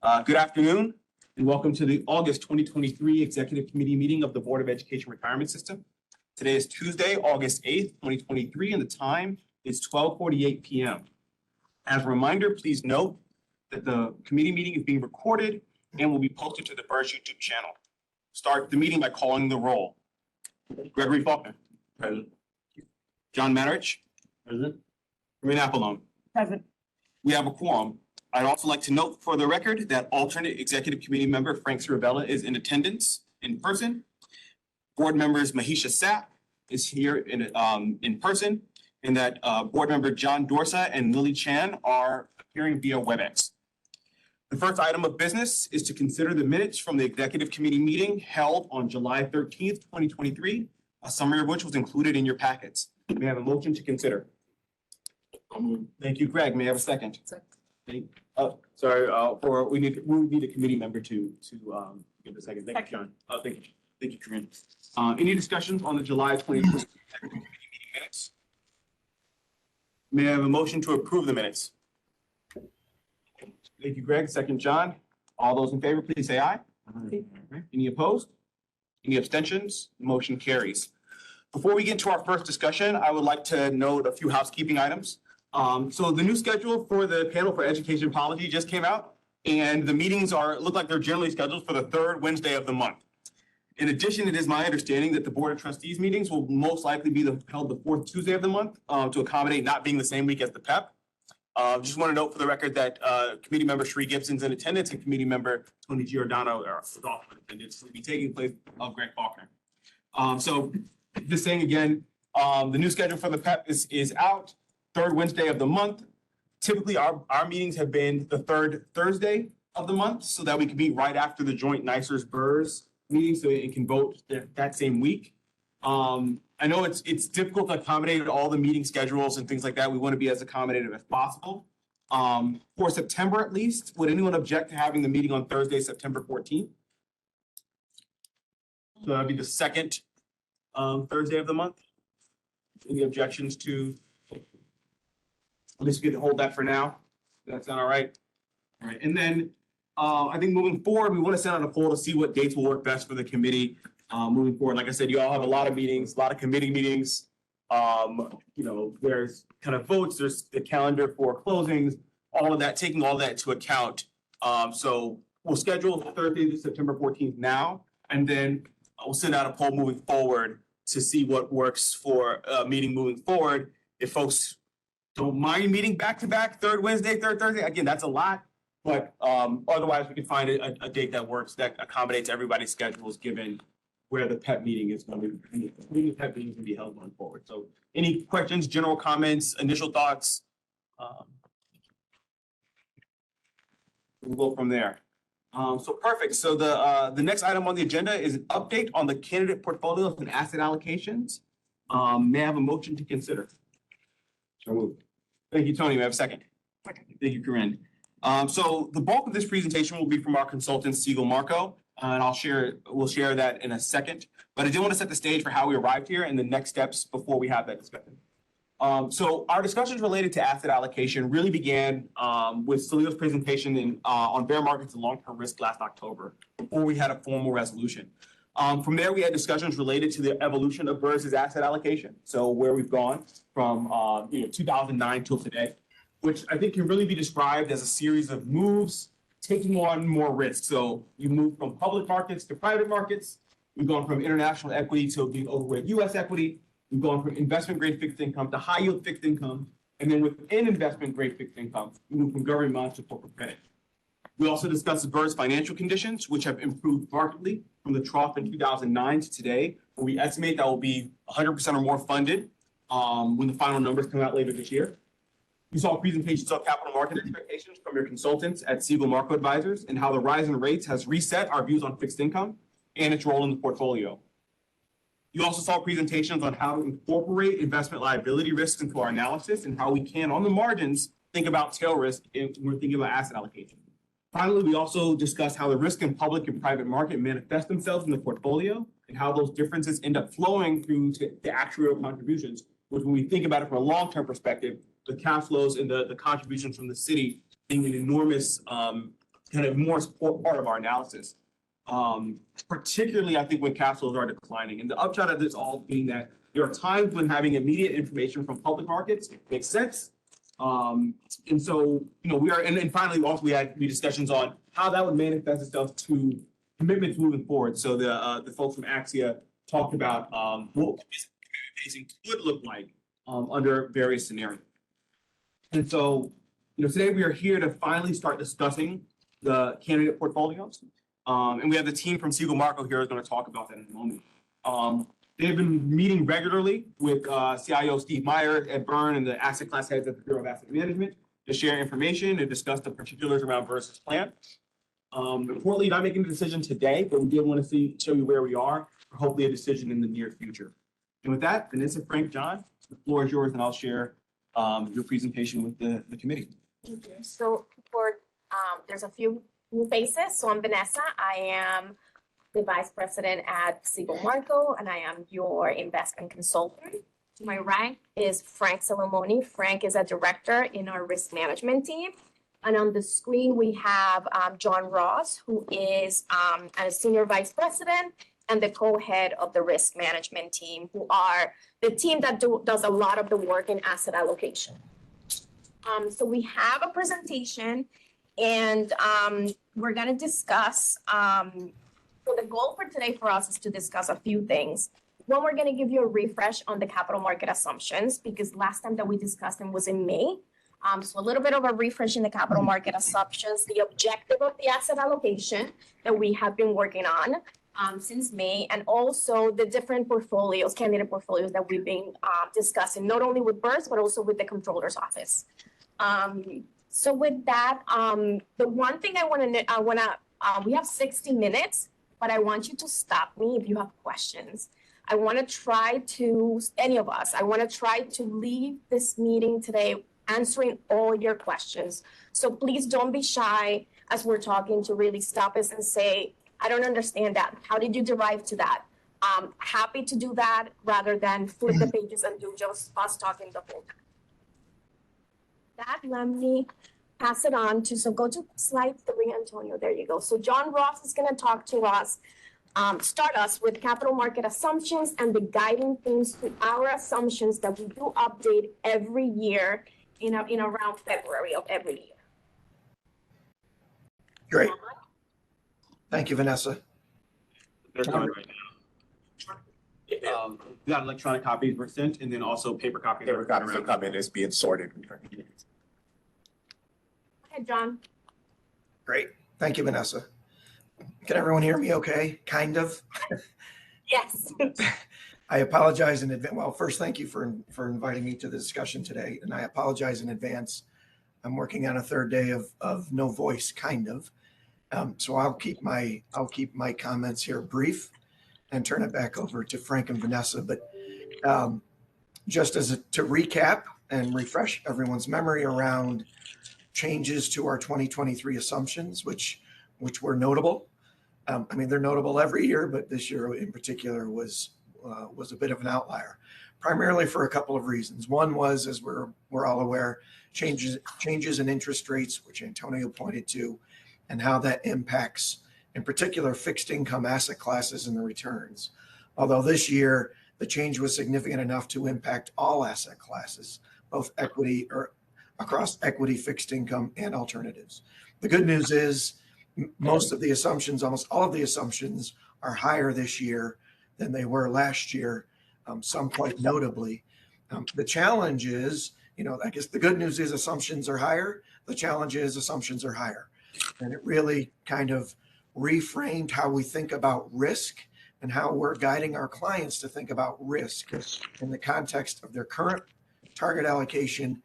Good afternoon and welcome to the August 2023 Executive Committee meeting of the Board of Education Retirement System. Today is Tuesday, August 8th, 2023, and the time is 12:48 p.m. As a reminder, please note that the committee meeting is being recorded and will be posted to the BERS YouTube channel. Start the meeting by calling the roll. Gregory Faulkner. Present. John Matterich. Present. Corinne Apollon. Present. We have a quorum. I'd also like to note for the record that alternate executive committee member Frank Ciravella is in attendance in person. Board members Mahisha Sapp is here in person, and that board member John Dorsa and Lily Chan are appearing via WebEx. The first item of business is to consider the minutes from the executive committee meeting held on July 13th, 2023, a summary of which was included in your packets. May I have a motion to consider? Thank you, Greg. May I have a second? We need a committee member to give a second. Thank you, John. Thank you, Corinne. Any discussions on the July 20th committee meeting minutes? May I have a motion to approve the minutes? Thank you, Greg. Second, John. All those in favor, please say aye. Any opposed? Any abstentions? Motion carries. Before we get to our first discussion, I would like to note a few housekeeping items. So the new schedule for the panel for education policy just came out, and the meetings look like they're generally scheduled for the third Wednesday of the month. In addition, it is my understanding that the Board of Trustees meetings will most likely be held the fourth Tuesday of the month to accommodate not being the same week as the PEP. Just want to note for the record that committee member Sheree Gibson's in attendance and committee member Tony Giordano are also in attendance. Will be taking place of Greg Faulkner. So just saying again, the new schedule for the PEP is out. Third Wednesday of the month. Typically, our meetings have been the third Thursday of the month so that we can meet right after the joint NYCBERS meeting so it can vote that same week. I know it's difficult to accommodate all the meeting schedules and things like that. We want to be as accommodative as possible. For September at least, would anyone object to having the meeting on Thursday, September 14th? So that'd be the second Thursday of the month. Any objections to? At least we can hold that for now. That's not all right. All right. And then I think moving forward, we want to send out a poll to see what dates will work best for the committee moving forward. Like I said, you all have a lot of meetings, a lot of committee meetings. There's kind of votes, there's the calendar for closings, all of that, taking all that into account. So we'll schedule Thursday, September 14th now, and then we'll send out a poll moving forward to see what works for a meeting moving forward. If folks don't mind meeting back-to-back, third Wednesday, third Thursday. Again, that's a lot, but otherwise we can find a date that works, that accommodates everybody's schedules given where the PEP meeting is going to be. The PEP meeting can be held going forward. So any questions, general comments, initial thoughts? We'll go from there. So perfect. So the next item on the agenda is an update on the candidate portfolios and asset allocations. May I have a motion to consider? So moved. Thank you, Tony. May I have a second? Second. Thank you, Corinne. So the bulk of this presentation will be from our consultant, Siegel Marco, and we'll share that in a second. But I did want to set the stage for how we arrived here and the next steps before we have that discussion. So our discussions related to asset allocation really began with Salido's presentation on bear markets and long-term risk last October, before we had a formal resolution. From there, we had discussions related to the evolution of BERS's asset allocation. So where we've gone from 2009 till today, which I think can really be described as a series of moves taking on more risk. So you move from public markets to private markets. We've gone from international equity to being overweight U.S. equity. We've gone from investment grade fixed income to high yield fixed income. And then within investment grade fixed income, we move from government bonds to corporate credit. We also discussed the BERS financial conditions, which have improved markedly from the trough in 2009 to today, where we estimate that will be 100% or more funded when the final numbers come out later this year. We saw presentations on capital market expectations from your consultants at Siegel Marco Advisors and how the rise in rates has reset our views on fixed income and its role in the portfolio. You also saw presentations on how to incorporate investment liability risks into our analysis and how we can, on the margins, think about tail risk when we're thinking about asset allocation. Finally, we also discussed how the risk in public and private market manifest themselves in the portfolio and how those differences end up flowing through to the actuarial contributions, which when we think about it from a long-term perspective, the cash flows and the contributions from the city being an enormous kind of more support part of our analysis. Particularly, I think when cash flows are declining. And the upshot of this all being that there are times when having immediate information from public markets makes sense. And so, we are, and then finally, also we had discussions on how that would manifest itself to commitments moving forward. So the folks from Axia talked about what phasing could look like under various scenarios. And so, today we are here to finally start discussing the candidate portfolios. And we have the team from Siegel Marco here is going to talk about that in a moment. They've been meeting regularly with CIO Steve Meyer, Ed Byrne, and the asset class heads at the Bureau of Asset Management to share information and discuss the particulars around Versus plan. Importantly, not making a decision today, but we did want to show you where we are, for hopefully a decision in the near future. And with that, Vanessa, Frank, John, the floor is yours, and I'll share your presentation with the committee. Thank you. So there's a few new faces. So I'm Vanessa. I am the vice president at Siegel Marco, and I am your investment consultant. To my right is Frank Salamoni. Frank is a director in our risk management team. And on the screen, we have John Ross, who is a senior vice president and the co-head of the risk management team, who are the team that does a lot of the work in asset allocation. So we have a presentation, and we're going to discuss, so the goal for today for us is to discuss a few things. One, we're going to give you a refresh on the capital market assumptions, because last time that we discussed them was in May. So a little bit of a refresh in the capital market assumptions, the objective of the asset allocation that we have been working on since May, and also the different portfolios, candidate portfolios that we've been discussing, not only with BERS, but also with the controller's office. So with that, the one thing we have 60 minutes, but I want you to stop me if you have questions. I want to try to, any of us, I want to try to leave this meeting today answering all your questions. So please don't be shy as we're talking to really stop us and say, I don't understand that. How did you derive to that? Happy to do that rather than flip the pages and do just us talking the whole time. That, let me pass it on to, so go to slide 3, Antonio, there you go. So John Ross is going to talk to us, start us with capital market assumptions and the guiding themes to our assumptions that we do update every year in around February of every year. Great. Thank you, Vanessa. They're coming right now. We got electronic copies were sent, and then also paper copies. Paper copies are coming, it's being sorted. Go ahead, John. Great. Thank you, Vanessa. Can everyone hear me okay? Kind of? Yes. I apologize in advance. Well, first, thank you for inviting me to the discussion today. And I apologize in advance. I'm working on a third day of no voice, kind of. So I'll keep my comments here brief and turn it back over to Frank and Vanessa. But just to recap and refresh everyone's memory around changes to our 2023 assumptions, which were notable. I mean, they're notable every year, but this year in particular was a bit of an outlier, primarily for a couple of reasons. One was, as we're all aware, changes in interest rates, which Antonio pointed to, and how that impacts, in particular, fixed income asset classes and the returns. Although this year, the change was significant enough to impact all asset classes, both equity or across equity, fixed income, and alternatives. The good news is most of the assumptions, almost all of the assumptions, are higher this year than they were last year, some quite notably. The challenge is, I guess the good news is assumptions are higher. The challenge is assumptions are higher. And it really kind of reframed how we think about risk and how we're guiding our clients to think about risk in the context of their current target allocation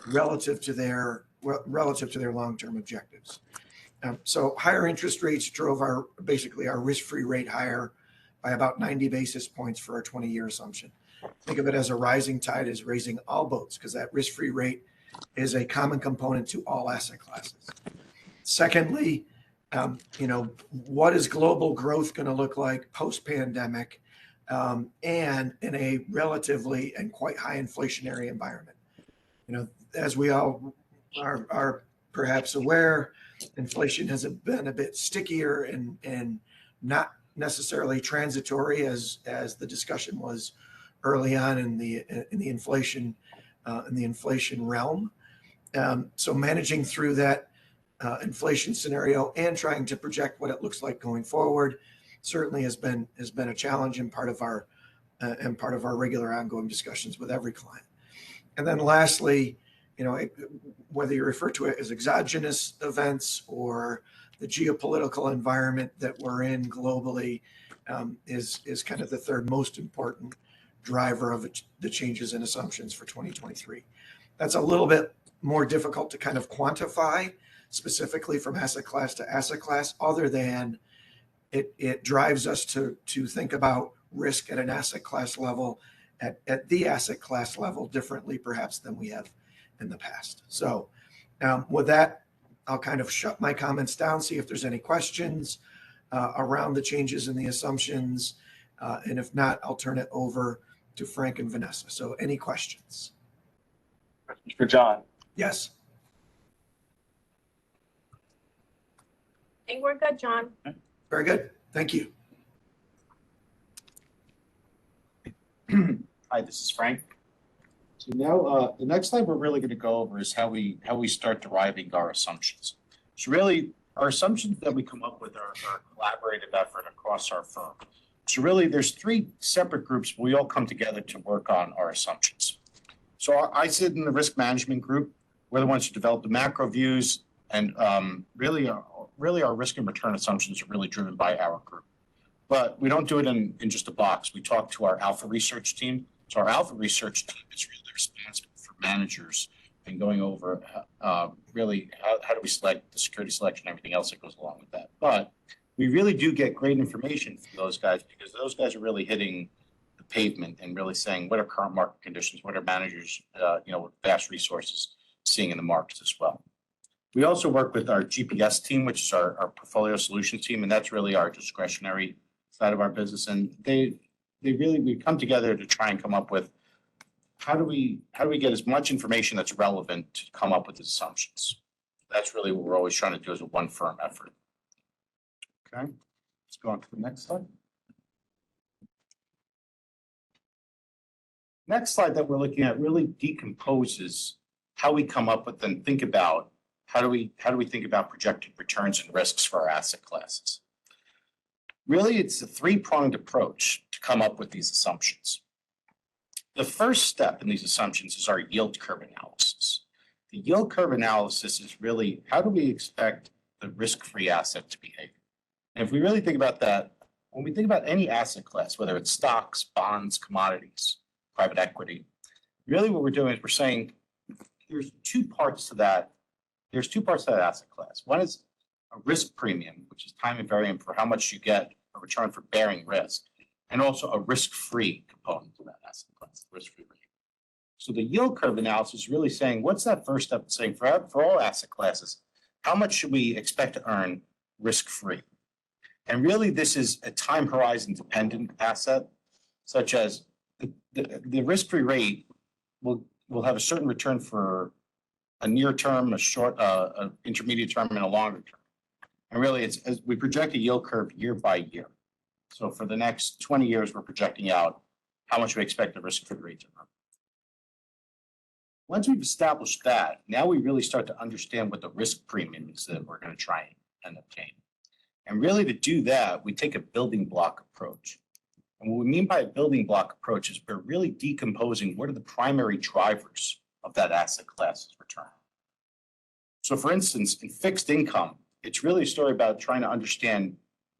relative to their long-term objectives. So higher interest rates drove our risk-free rate higher by about 90 basis points for our 20-year assumption. Think of it as a rising tide is raising all boats, because that risk-free rate is a common component to all asset classes. Secondly, what is global growth going to look like post-pandemic and in a relatively and quite high inflationary environment? As we all are perhaps aware, inflation has been a bit stickier and not necessarily transitory as the discussion was early on in the inflation realm. So managing through that inflation scenario and trying to project what it looks like going forward certainly has been a challenge and part of our regular ongoing discussions with every client. And then lastly, whether you refer to it as exogenous events or the geopolitical environment that we're in globally, is kind of the third most important driver of the changes in assumptions for 2023. That's a little bit more difficult to kind of quantify specifically from asset class to asset class, other than it drives us to think about risk at an asset class level, at the asset class level differently perhaps than we have in the past. So with that, I'll kind of shut my comments down, see if there's any questions around the changes in the assumptions. And if not, I'll turn it over to Frank and Vanessa. So any questions? For John. Yes. I think we're good, John. Very good. Thank you. Hi, this is Frank. So now, the next slide we're really going to go over is how we start deriving our assumptions. So really, our assumptions that we come up with are a collaborative effort across our firm. So really, there's three separate groups. We all come together to work on our assumptions. So I sit in the risk management group. We're the ones who develop the macro views, and really our risk and return assumptions are really driven by our group. But we don't do it in just a box. We talk to our alpha research team. So our alpha research team is really responsible for managers and going over really how do we select the security selection and everything else that goes along with that. But we really do get great information from those guys, because those guys are really hitting the pavement and really saying what are current market conditions, what are managers, with vast resources seeing in the markets as well. We also work with our GPS team, which is our portfolio solutions team, and that's really our discretionary side of our business. And we come together to try and come up with how do we get as much information that's relevant to come up with the assumptions. That's really what we're always trying to do as a one firm effort. Okay, let's go on to the next slide. Next slide that we're looking at really decomposes how we come up with and think about how do we think about projected returns and risks for our asset classes. Really, it's a three-pronged approach to come up with these assumptions. The first step in these assumptions is our yield curve analysis. The yield curve analysis is really how do we expect the risk-free asset to behave? And if we really think about that, when we think about any asset class, whether it's stocks, bonds, commodities, private equity, really what we're doing is we're saying there's two parts to that. There's two parts to that asset class. One is a risk premium, which is time invariant for how much you get a return for bearing risk, and also a risk-free component to that asset class, risk-free rate. So the yield curve analysis is really saying, what's that first step in saying for all asset classes, how much should we expect to earn risk-free? And really, this is a time horizon dependent asset, such as the risk-free rate will have a certain return for a near term, a short, intermediate term, and a longer term. And really, it's as we project a yield curve year by year. So for the next 20 years, we're projecting out how much we expect the risk-free rate to earn. Once we've established that, now we really start to understand what the risk premium is that we're going to try and obtain. And really, to do that, we take a building block approach. And what we mean by a building block approach is we're really decomposing what are the primary drivers of that asset class's return. So for instance, in fixed income, it's really a story about trying to understand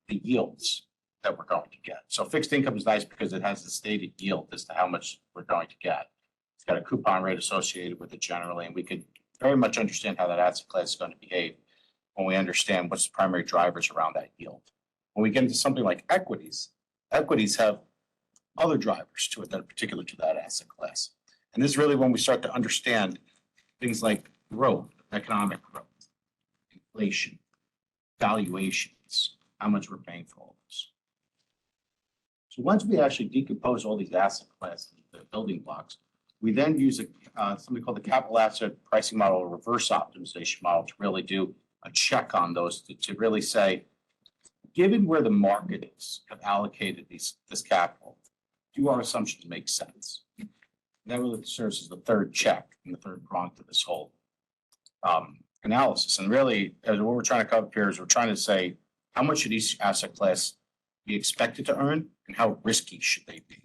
the yields that we're going to get. So fixed income is nice because it has the stated yield as to how much we're going to get. It's got a coupon rate associated with it generally, and we could very much understand how that asset class is going to behave when we understand what's the primary drivers around that yield. When we get into something like equities, equities have other drivers to it that are particular to that asset class. And this is really when we start to understand things like growth, economic growth, inflation, valuations, how much we're paying for all this. So once we actually decompose all these asset classes, the building blocks, We then use something called the capital asset pricing model, or reverse optimization model, to really do a check on those, to really say, given where the markets have allocated this capital, do our assumptions make sense? And that really serves as the third check and the third prong to this whole analysis. And really, what we're trying to cover here is we're trying to say, how much should each asset class be expected to earn, and how risky should they be?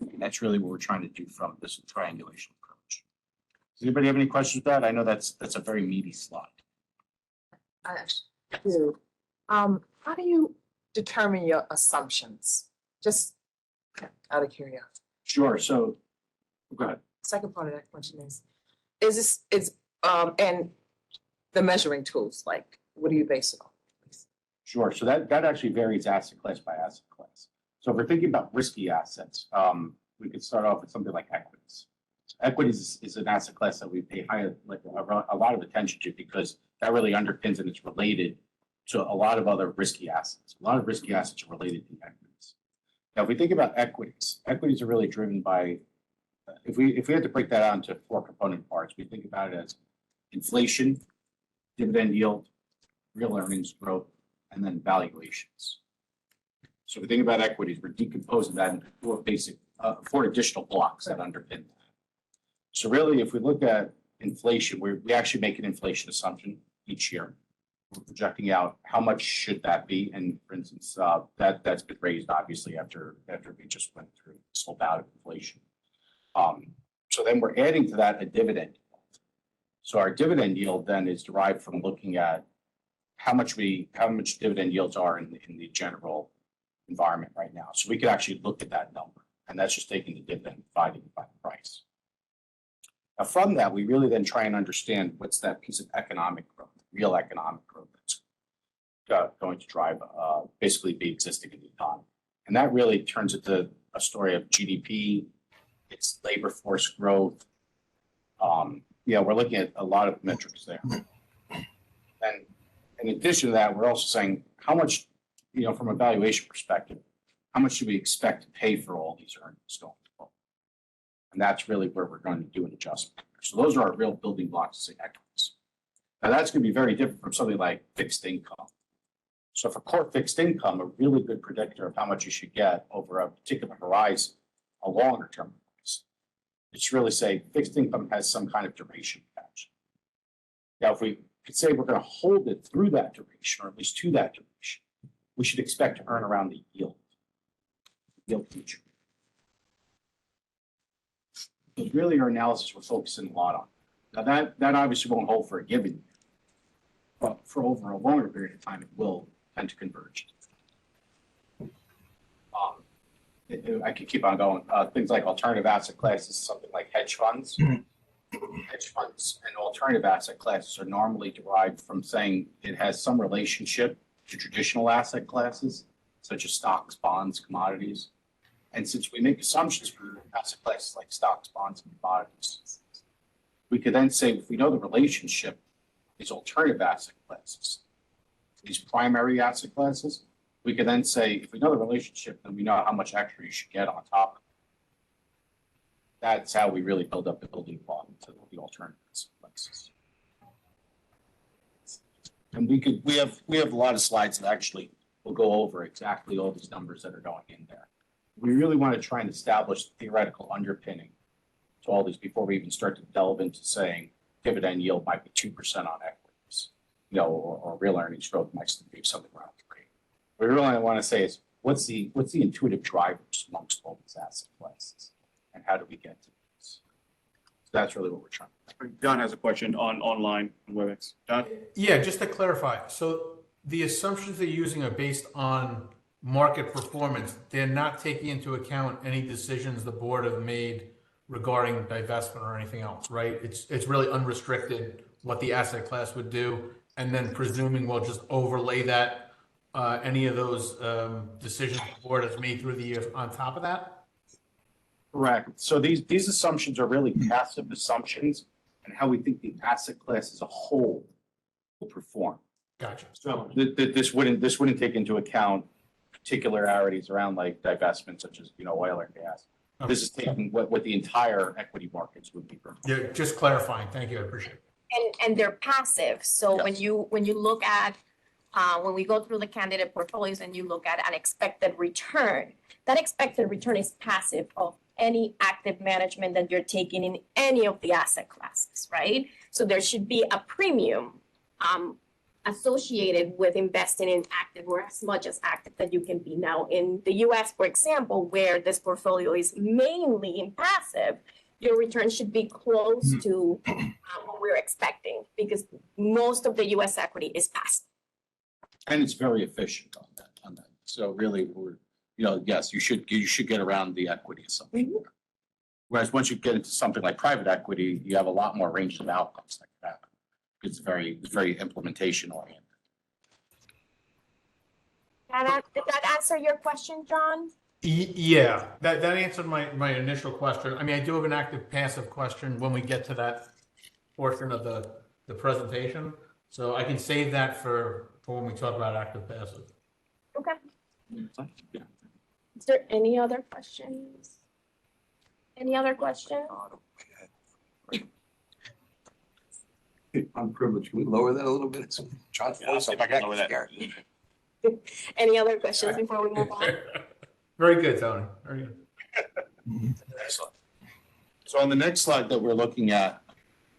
And that's really what we're trying to do from this triangulation approach. Does anybody have any questions with that? I know that's a very meaty slide. I actually do. How do you determine your assumptions? Just out of curiosity. Sure. So, go ahead. Second part of that question and the measuring tools, like, what do you base it on? Sure. So that actually varies asset class by asset class. So if we're thinking about risky assets, we could start off with something like equities. Equities is an asset class that we pay a lot of attention to, because that really underpins and it's related to a lot of other risky assets. A lot of risky assets are related to equities. Now, if we think about equities, equities are really driven by, if we had to break that out into 4 component parts, we think about it as inflation, dividend yield, real earnings growth, and then valuations. So if we think about equities, we're decomposing that into 4 additional blocks that underpin that. So really, if we look at inflation, we actually make an inflation assumption each year. We're projecting out how much should that be, and for instance, that's been raised obviously after we just went through this whole bout of inflation. So then we're adding to that a dividend yield. So our dividend yield then is derived from looking at how much dividend yields are in the general environment right now. So we could actually look at that number, and that's just taking the dividend divided by the price. Now from that, we really then try and understand what's that piece of economic growth, real economic growth that's going to drive, basically be existing in the economy. And that really turns into a story of GDP, it's labor force growth. We're looking at a lot of metrics there. And in addition to that, we're also saying how much, from a valuation perspective, how much do we expect to pay for all these earnings going forward? And that's really where we're going to do an adjustment. So those are our real building blocks of equities. Now that's going to be very different from something like fixed income. So for core fixed income, a really good predictor of how much you should get over a particular horizon, a longer term horizon, it's really say fixed income has some kind of duration attached. Now, if we could say we're going to hold it through that duration, or at least to that duration, we should expect to earn around the yield feature. Because really our analysis, we're focusing a lot on. Now that obviously won't hold for a given year, but for over a longer period of time, it will tend to converge. I could keep on going. Things like alternative asset classes, something like hedge funds. Hedge funds and alternative asset classes are normally derived from saying it has some relationship to traditional asset classes, such as stocks, bonds, commodities. And since we make assumptions for asset classes like stocks, bonds, and commodities, we could then say, if we know the relationship, these alternative asset classes, these primary asset classes, we could then say, if we know the relationship, then we know how much extra you should get on top of it. That's how we really build up the building block to the alternative asset classes. And we have a lot of slides that actually will go over exactly all these numbers that are going in there. We really want to try and establish theoretical underpinning to all these before we even start to delve into saying dividend yield might be 2% on equities, or real earnings growth might be something around 3%. What we really want to say is what's the intuitive drivers amongst all these asset classes, and how do we get to this? So that's really what we're trying to do. Don has a question online on WebEx. Don? Yeah, just to clarify, so the assumptions they're using are based on market performance. They're not taking into account any decisions the board have made regarding divestment or anything else, right? It's really unrestricted what the asset class would do, and then presuming we'll just overlay that, any of those decisions the board has made through the years on top of that? Correct. So these assumptions are really passive assumptions and how we think the asset class as a whole will perform. Gotcha. So this wouldn't take into account particularities around like divestment, such as oil or gas. This is taking what the entire equity markets would be. Yeah, just clarifying. Thank you. I appreciate it. And they're passive. So when Yes. you look at, when we go through the candidate portfolios and you look at an expected return, that expected return is passive of any active management that you're taking in any of the asset classes, right? So there should be a premium associated with investing in active or as much as active that you can be. Now, in the US, for example, where this portfolio is mainly in passive, your return should be close to what we're expecting because most of the US equity is passive. And it's very efficient on that. So really, yes, you should get around the equity assumption. Whereas once you get into something like private equity, you have a lot more range of outcomes that can happen. It's very implementation oriented. Did that answer your question, John? Yeah, that answered my initial question. I mean, I do have an active passive question when we get to that portion of the presentation. So I can save that for when we talk about active passive. Okay. Yeah. Is there any other questions? Any other questions? I'm privileged. Can we lower that a little bit? John's Yeah, I'll see if I can lower that. Any other questions before we move on? Very good, Tony. Very good. Excellent. So on the next slide that we're looking at,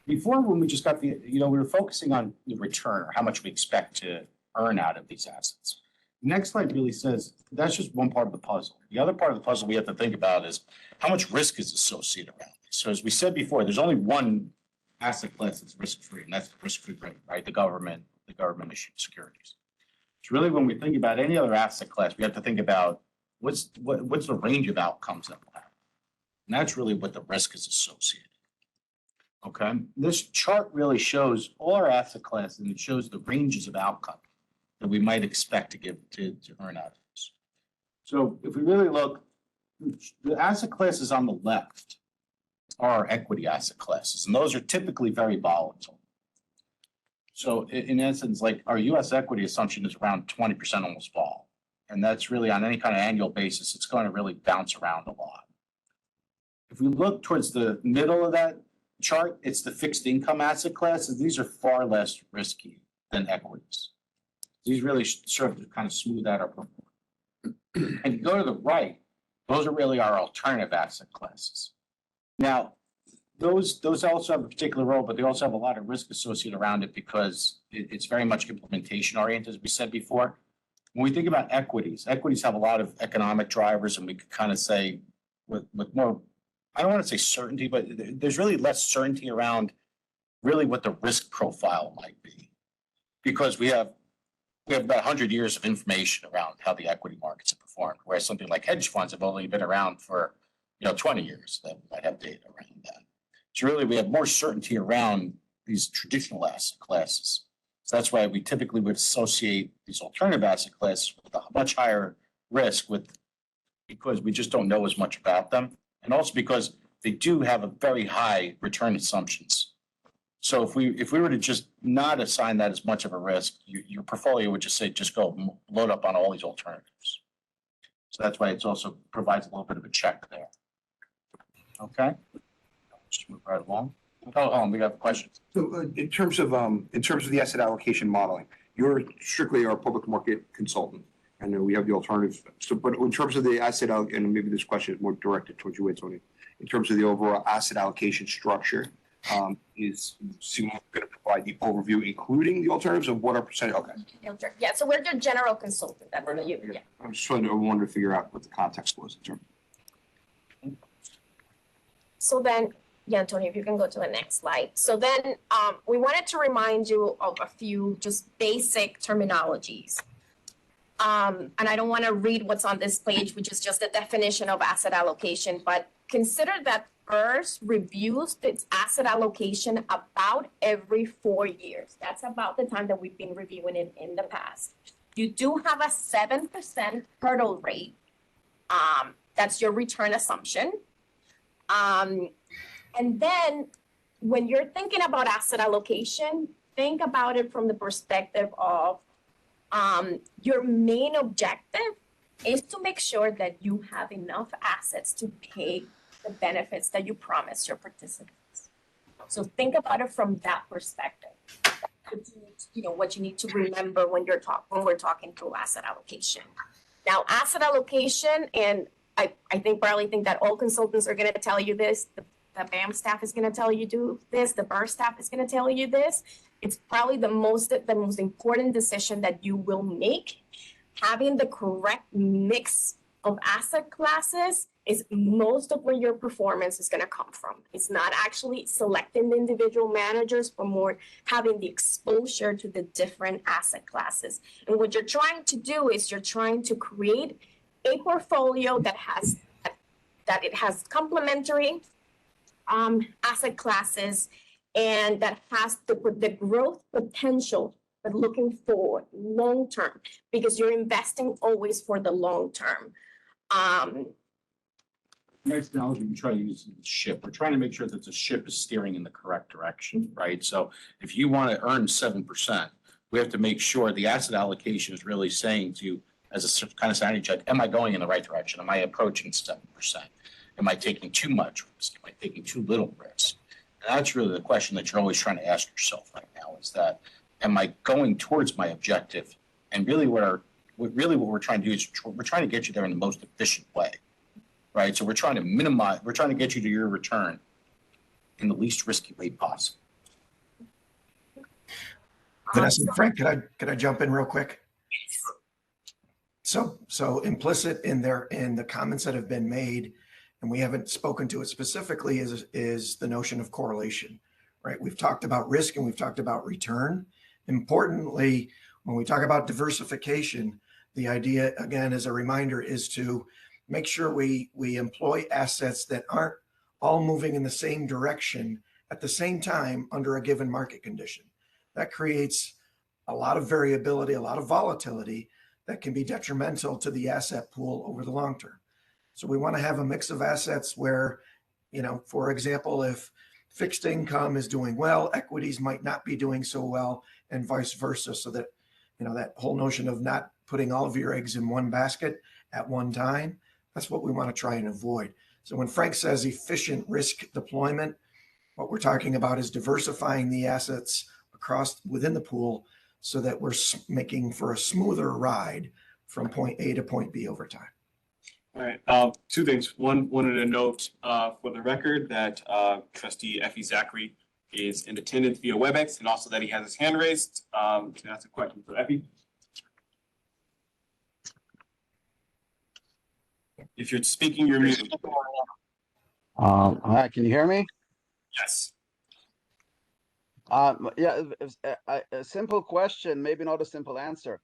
before when we just got we were focusing on the return or how much we expect to earn out of these assets. The next slide really says that's just one part of the puzzle. The other part of the puzzle we have to think about is how much risk is associated around it. So as we said before, there's only one asset class that's risk-free, and that's the risk-free rate, right? The government issued securities. So really, when we think about any other asset class, we have to think about what's the range of outcomes that we'll have. And that's really what the risk is associated. Okay, this chart really shows all our asset classes, and it shows the ranges of outcome that we might expect to earn out of this. So if we really look, the asset classes on the left are equity asset classes, and those are typically very volatile. So in essence, like our US equity assumption is around 20% almost vol. And that's really on any kind of annual basis, it's going to really bounce around a lot. If we look towards the middle of that chart, it's the fixed income asset classes. These are far less risky than equities. These really serve to kind of smooth out our performance. And you go to the right, those are really our alternative asset classes. Now, those also have a particular role, but they also have a lot of risk associated around it because it's very much implementation oriented, as we said before. When we think about equities have a lot of economic drivers, and we could kind of say with more, I don't want to say certainty, but there's really less certainty around really what the risk profile might be. Because we have about 100 years of information around how the equity markets have performed, whereas something like hedge funds have only been around for 20 years that might have data around that. So really, we have more certainty around these traditional asset classes. So that's why we typically would associate these alternative asset classes with a much higher risk because we just don't know as much about them. And also because they do have a very high return assumptions. So if we were to just not assign that as much of a risk, your portfolio would just say, just go load up on all these alternatives. So that's why it also provides a little bit of a check there. Okay. Just move right along. Oh, we have questions. So in terms of the asset allocation modeling, you're strictly our public market consultant. I know we have the alternatives. So, but in terms of the asset, and maybe this question is more directed towards you, Tony, in terms of the overall asset allocation structure, is Sue going to provide the overview, including the alternatives of what our percentage? Okay. Yeah, so we're the general consultant. That's what you, yeah. I'm just wanted to figure out what the context was in terms. So then, yeah, Tony, if you can go to the next slide. So then we wanted to remind you of a few just basic terminologies. And I don't want to read what's on this page, which is just the definition of asset allocation, but consider that NYCBERS reviews its asset allocation about every 4 years. That's about the time that we've been reviewing it in the past. You do have a 7% hurdle rate. That's your return assumption. And then when you're thinking about asset allocation, think about it from the perspective of your main objective is to make sure that you have enough assets to pay the benefits that you promise your participants. So think about it from that perspective. What you need to remember when we're talking through asset allocation. Now, asset allocation, and I probably think that all consultants are gonna tell you this, the BAM staff is gonna tell you this, the BERS staff is gonna tell you this. It's probably the most important decision that you will make. Having the correct mix of asset classes is most of where your performance is gonna come from. It's not actually selecting the individual managers, but more having the exposure to the different asset classes. And what you're trying to do is you're trying to create a portfolio that it has complementary asset classes and that has the growth potential, but looking for long term, because you're investing always for the long term. Next analogy we try to use is the ship. We're trying to make sure that the ship is steering in the correct direction, right? So if you want to earn 7%, we have to make sure the asset allocation is really saying to you as a kind of sanity check, am I going in the right direction? Am I approaching 7%? Am I taking too much risk? Am I taking too little risk? And that's really the question that you're always trying to ask yourself right now is that, am I going towards my objective? And really what we're trying to do is we're trying to get you there in the most efficient way, right? So we're trying to get you to your return in the least risky way possible. Vanessa and Frank, could I jump in real quick? So implicit in the comments that have been made, and we haven't spoken to it specifically, is the notion of correlation, right? We've talked about risk and we've talked about return. Importantly, when we talk about diversification, the idea, again, as a reminder, is to make sure we employ assets that aren't all moving in the same direction at the same time under a given market condition. That creates a lot of variability, a lot of volatility that can be detrimental to the asset pool over the long term. So we want to have a mix of assets where, for example, if fixed income is doing well, equities might not be doing so well, and vice versa. So that, that whole notion of not putting all of your eggs in one basket at one time, that's what we want to try and avoid. So when Frank says efficient risk deployment, what we're talking about is diversifying the assets within the pool so that we're making for a smoother ride from point A to point B over time. All right, two things. One, wanted to note for the record that Trustee Effie Zachary is in attendance via WebEx, and also that he has his hand raised. So that's a question for Effie. If you're speaking, you're muted. Hi, can you hear me? Yes. Yeah, a simple question, maybe not a simple answer.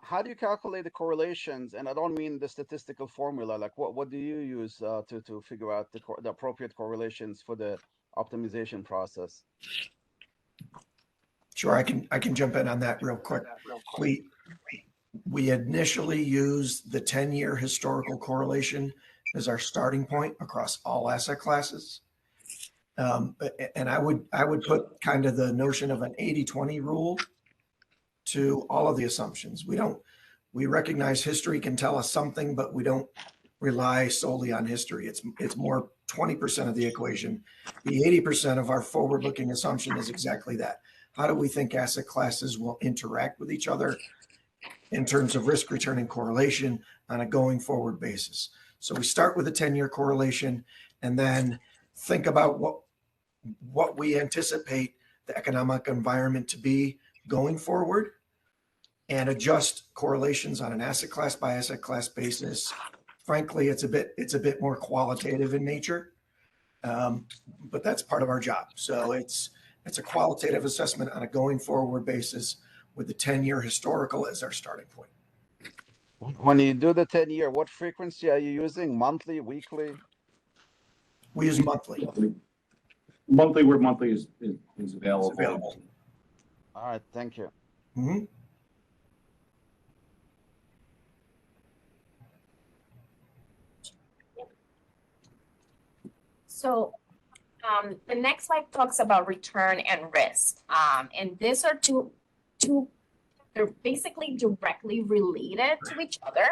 How do you calculate the correlations? And I don't mean the statistical formula. Like, what do you use to figure out the appropriate correlations for the optimization process? Sure, I can jump in on that real quick. We initially used the 10-year historical correlation as our starting point across all asset classes. And I would put kind of the notion of an 80-20 rule to all of the assumptions. We recognize history can tell us something, but we don't rely solely on history. It's more 20% of the equation. The 80% of our forward-looking assumption is exactly that. How do we think asset classes will interact with each other in terms of risk, return, and correlation on a going forward basis? So we start with a 10-year correlation and then think about what we anticipate the economic environment to be going forward and adjust correlations on an asset class by asset class basis. Frankly, it's a bit more qualitative in nature, but that's part of our job. So it's a qualitative assessment on a going forward basis with the 10-year historical as our starting point. When you do the 10-year, what frequency are you using? Monthly, weekly? We use monthly. Monthly, where monthly is available. It's available. All right, thank you. Mm-hmm. So the next slide talks about return and risk. And these are two, they're basically directly related to each other.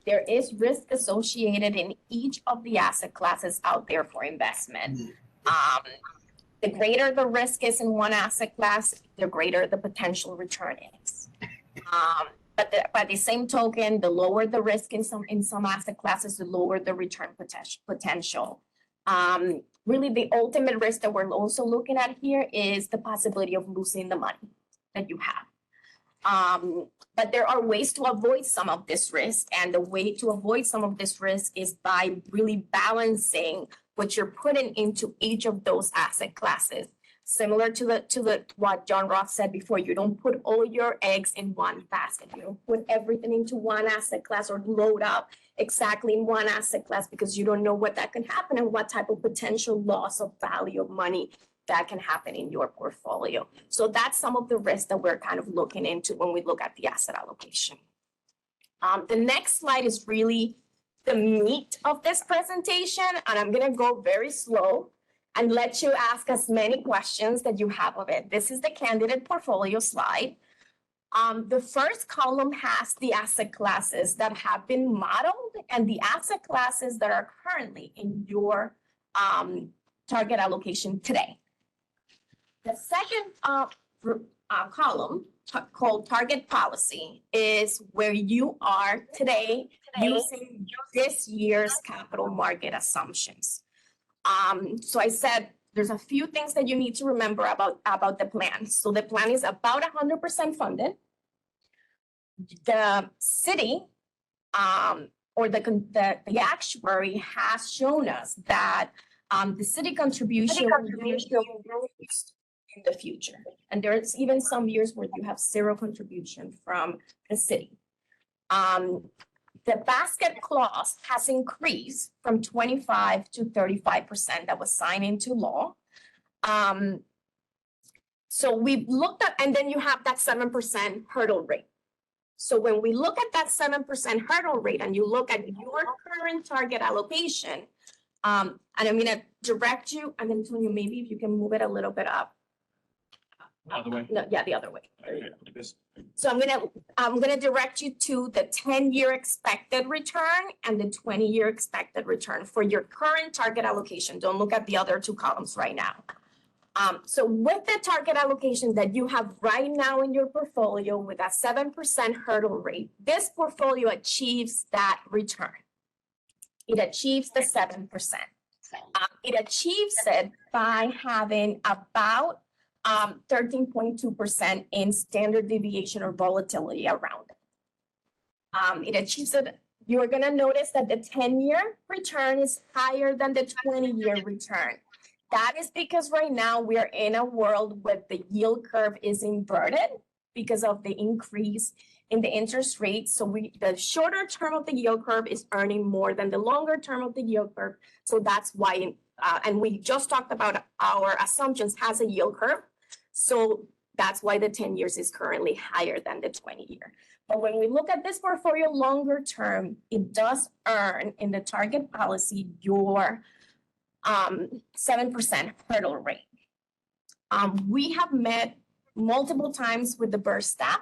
There is risk associated in each of the asset classes out there for investment. The greater the risk is in one asset class, the greater the potential return is. But by the same token, the lower the risk in some asset classes, the lower the return potential. Really, the ultimate risk that we're also looking at here is the possibility of losing the money that you have. But there are ways to avoid some of this risk, and the way to avoid some of this risk is by really balancing what you're putting into each of those asset classes. Similar to what John Roth said before, you don't put all your eggs in one basket. You don't put everything into one asset class or load up exactly in one asset class, because you don't know what that can happen and what type of potential loss of value of money that can happen in your portfolio. So that's some of the risks that we're kind of looking into when we look at the asset allocation. The next slide is really the meat of this presentation, and I'm gonna go very slow and let you ask as many questions that you have of it. This is the candidate portfolio slide. The first column has the asset classes that have been modeled and the asset classes that are currently in your target allocation today. The second column called target policy is where you are today using this year's capital market assumptions. So I said there's a few things that you need to remember about the plan. So the plan is about 100% funded. The city or the actuary has shown us that the city contribution will increase in the future. And there's even some years where you have zero contribution from the city. The basket clause has increased from 25 to 35% that was signed into law. So we looked at, and then you have that 7% hurdle rate. So when we look at that 7% hurdle rate and you look at your current target allocation, and I'm gonna direct you, and then Antonio, maybe if you can move it a little bit up. Other way? No, yeah, the other way. So I'm gonna direct you to the 10-year expected return and the 20-year expected return for your current target allocation. Don't look at the other two columns right now. So with the target allocation that you have right now in your portfolio with a 7% hurdle rate, this portfolio achieves that return. It achieves the 7%. It achieves it by having about 13.2% in standard deviation or volatility around it. It achieves it. You're gonna notice that the 10-year return is higher than the 20-year return. That is because right now we are in a world where the yield curve is inverted because of the increase in the interest rate. So the shorter term of the yield curve is earning more than the longer term of the yield curve. So that's why, and we just talked about our assumptions has a yield curve. So that's why the 10 years is currently higher than the 20-year. But when we look at this portfolio longer term, it does earn in the target policy your 7% hurdle rate. We have met multiple times with the BERS staff.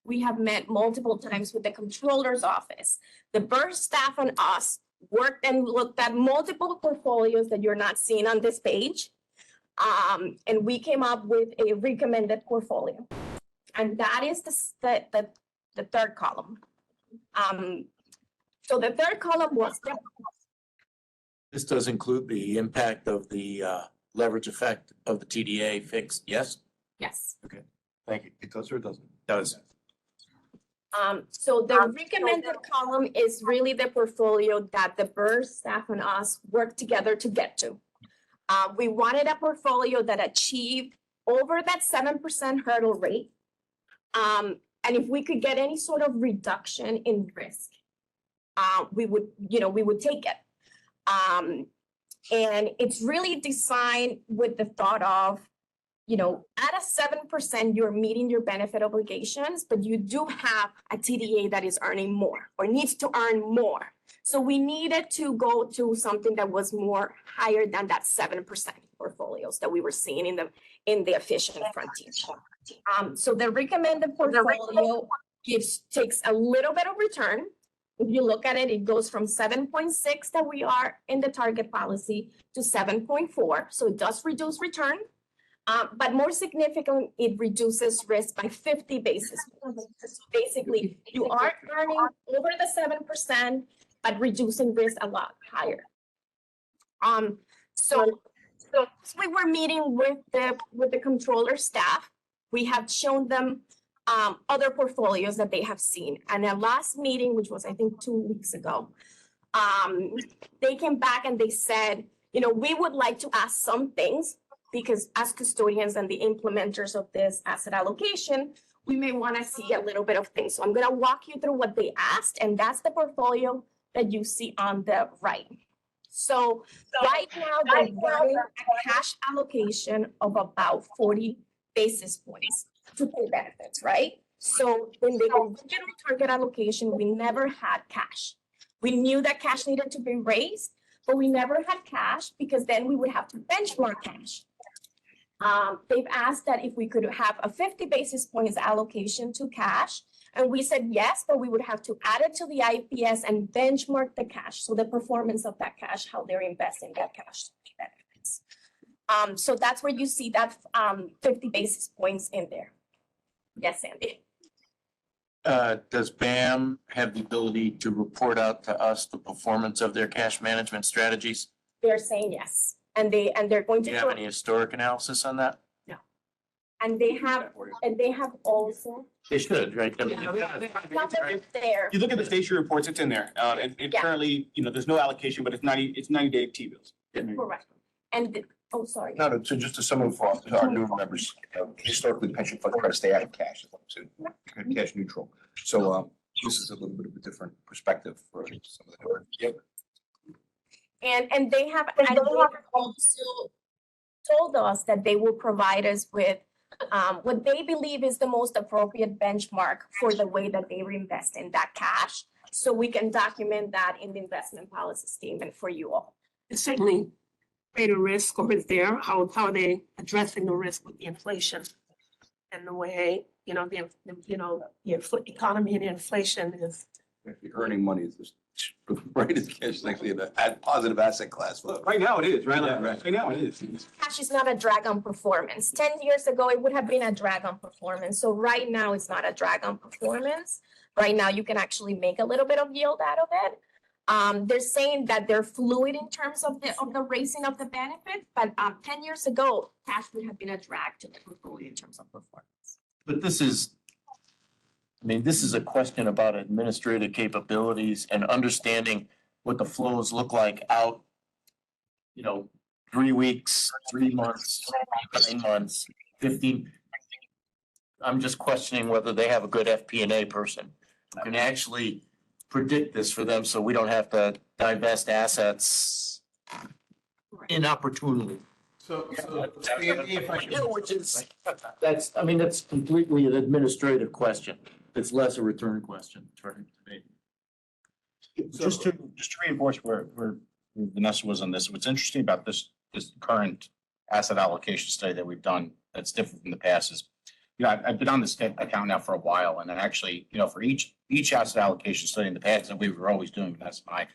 We have met multiple times with the controller's office. The BERS staff and us worked and looked at multiple portfolios that you're not seeing on this page. And we came up with a recommended portfolio. And that is the third column. So the third column was This does include the impact of the leverage effect of the TDA fixed, yes? yes. Thank you. It does or it doesn't? Does. So the recommended column is really the portfolio that the BERS staff and us worked together to get to. We wanted a portfolio that achieved over that 7% hurdle rate. And if we could get any sort of reduction in risk, we would take it. And it's really designed with the thought of, at a 7%, you're meeting your benefit obligations, but you do have a TDA that is earning more or needs to earn more. So we needed to go to something that was more higher than that 7% portfolios that we were seeing in the efficient frontier. So the recommended portfolio takes a little bit of return if you look at it, it goes from 7.6 that we are in the target policy to 7.4. So it does reduce return. But more significantly, it reduces risk by 50 basis points. So basically, you are earning over the 7%, but reducing risk a lot higher. So as we were meeting with the controller staff, we have shown them other portfolios that they have seen. And the last meeting, which was I think 2 weeks ago, they came back and they said, we would like to ask some things, because as custodians and the implementers of this asset allocation, we may want to see a little bit of things. So I'm going to walk you through what they asked, and that's the portfolio that you see on the right. So right now, they're getting a cash allocation of about 40 basis points to pay benefits, right? So in the original target allocation, we never had cash. We knew that cash needed to be raised, but we never had cash because then we would have to benchmark cash. They've asked that if we could have a 50 basis points allocation to cash, and we said yes, but we would have to add it to the IPS and benchmark the cash. So the performance of that cash, how they're investing that cash to pay benefits. So that's where you see that 50 basis points in there. Yes, Sandy. Does BAM have the ability to report out to us the performance of their cash management strategies? They're saying yes. And they're going Do to you have any historic analysis on that? and they have also They should, right? I mean, there. You look at the station reports, it's in there. And Yeah. currently, there's no allocation, but it's 90-day T-bills. Correct. And sorry. No, so just to some of our newer members, historically, pension fund try to stay out of cash, so cash neutral. So this is a little bit of a different perspective for some of the newer. Yep. And they have also told us that they will provide us with what they believe is the most appropriate benchmark for the way that they reinvest in that cash. So we can document that in the investment policy statement for you all. It's certainly greater risk or is there, how are they addressing the risk with the inflation? And the way, the economy and inflation is. If you're earning money, it's just, right, it's cash is actually a positive asset class. Right now it is, right? Yeah, right. Right now it is. Cash is not a drag on performance. 10 years ago, it would have been a drag on performance. So right now, it's not a drag on performance. Right now, you can actually make a little bit of yield out of it. They're saying that they're fluid in terms of the raising of the benefit, but 10 years ago, cash would have been a drag to the portfolio in terms of performance. But this is a question about administrative capabilities and understanding what the flows look like out, 3 weeks, 3 months, 9 months, 15. I'm just questioning whether they have a good FP&A person who can actually predict this for them so we don't have to divest assets inopportunely. So if I could. Which is, that's completely an administrative question. It's less a return question for me. Just to reinforce where Vanessa was on this, what's interesting about this current asset allocation study that we've done that's different from the past is, I've been on this account now for a while, and then actually, for each asset allocation study in the past that we were always doing, that's my,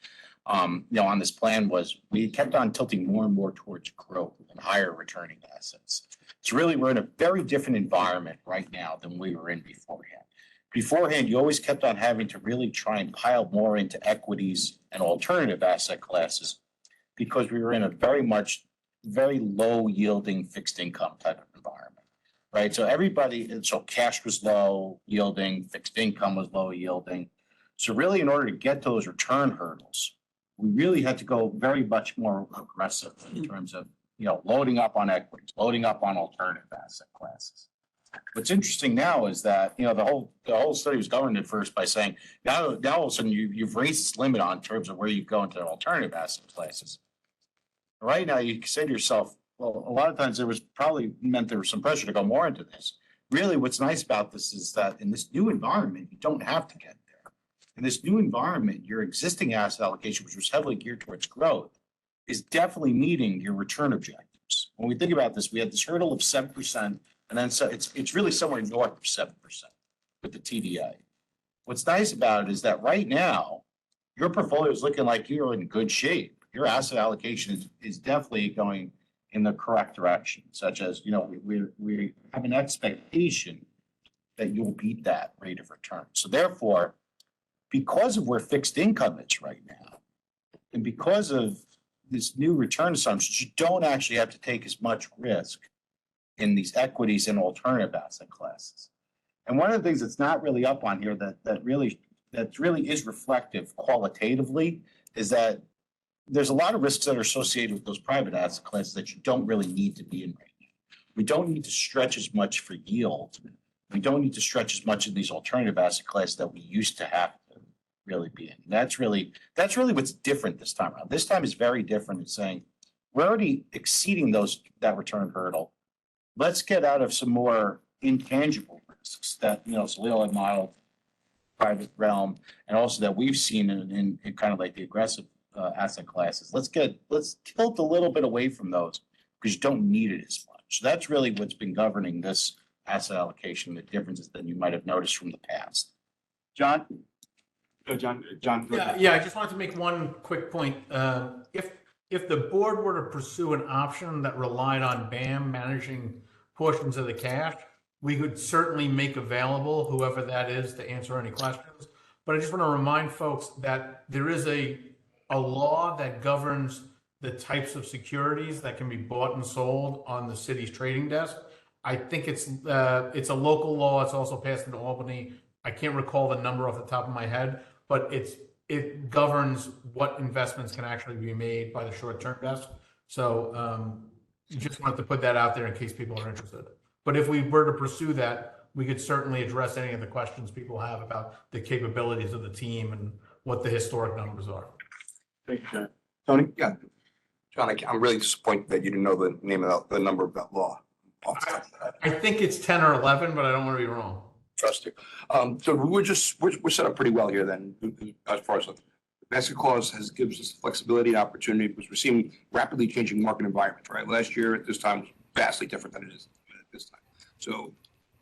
on this plan was we kept on tilting more and more towards growth and higher returning assets. So really, we're in a very different environment right now than we were in beforehand. Beforehand, you always kept on having to really try and pile more into equities and alternative asset classes because we were in a very low yielding fixed income type of environment, right? So cash was low yielding, fixed income was low yielding. So really, in order to get those return hurdles, we really had to go very much more aggressive in terms of, loading up on equities, loading up on alternative asset classes. What's interesting now is that, the whole study was governed at first by saying, now all of a sudden you've raised this limit on terms of where you go into alternative asset classes. Right now, you say to yourself, well, a lot of times there was some pressure to go more into this. Really, what's nice about this is that in this new environment, you don't have to get there. In this new environment, your existing asset allocation, which was heavily geared towards growth, is definitely meeting your return objectives. When we think about this, we had this hurdle of 7%. And then so it's really somewhere north of 7% with the TDA. What's nice about it is that right now, your portfolio is looking like you're in good shape. Your asset allocation is definitely going in the correct direction, such as, we have an expectation that you'll beat that rate of return. So therefore, because of where fixed income is right now, and because of this new return assumptions, you don't actually have to take as much risk in these equities and alternative asset classes. And one of the things that's not really up on here that really is reflective qualitatively is that there's a lot of risks that are associated with those private asset classes that you don't really need to be in right now. We don't need to stretch as much for yield. We don't need to stretch as much in these alternative asset classes that we used to have to really be in. That's really what's different this time around. This time is very different in saying we're already exceeding that return hurdle. Let's get out of some more intangible risks that, Salil had modeled private realm, and also that we've seen in kind of like the aggressive asset classes. Let's tilt a little bit away from those because you don't need it as much. So that's really what's been governing this asset allocation, the differences that you might have noticed from the past. John? John. Yeah, I just wanted to make one quick point. If the board were to pursue an option that relied on BAM managing portions of the cash, we could certainly make available whoever that is to answer any questions. But I just want to remind folks that there is a law that governs the types of securities that can be bought and sold on the city's trading desk. I think it's a local law. It's also passed in Albany. I can't recall the number off the top of my head, but it governs what investments can actually be made by the short-term desk. So just wanted to put that out there in case people are interested. But if we were to pursue that, we could certainly address any of the questions people have about the capabilities of the team and what the historic numbers are. Thank you, John. Tony? Yeah. John, I'm really disappointed that you didn't know the name of the number of that law. I think it's 10 or 11, but I don't want to be wrong. Trust you. So we're set up pretty well here then, as far as the basket clause gives us flexibility and opportunity because we're seeing rapidly changing market environment, right? Last year at this time was vastly different than it is at this time. So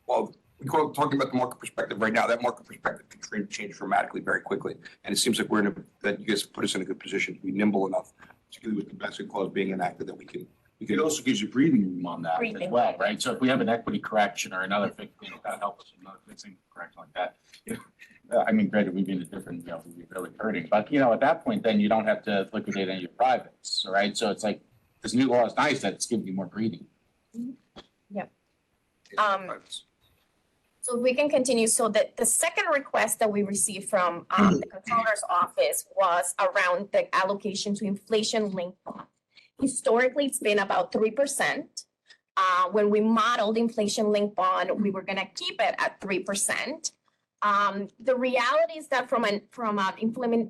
while we're talking about the market perspective right now, that market perspective can change dramatically very quickly. And it seems like that you guys put us in a good position to be nimble enough, particularly with the basket clause being enacted, that we can. It also gives you breathing room on that as Breathing. well, right? So if we have an equity correction or another thing, that helps us with another fixing correction like that. I mean, granted, we'd be in a different, we'd be really hurting, but at that point, then you don't have to liquidate any of your privates, right? So it's like, this new law is nice that it's giving you more breathing. Yep. So we can continue. So the second request that we received from the controller's office was around the allocation to inflation-linked bond. Historically, it's been about 3%. When we modeled inflation-linked bond, we were going to keep it at 3%. The reality is that from an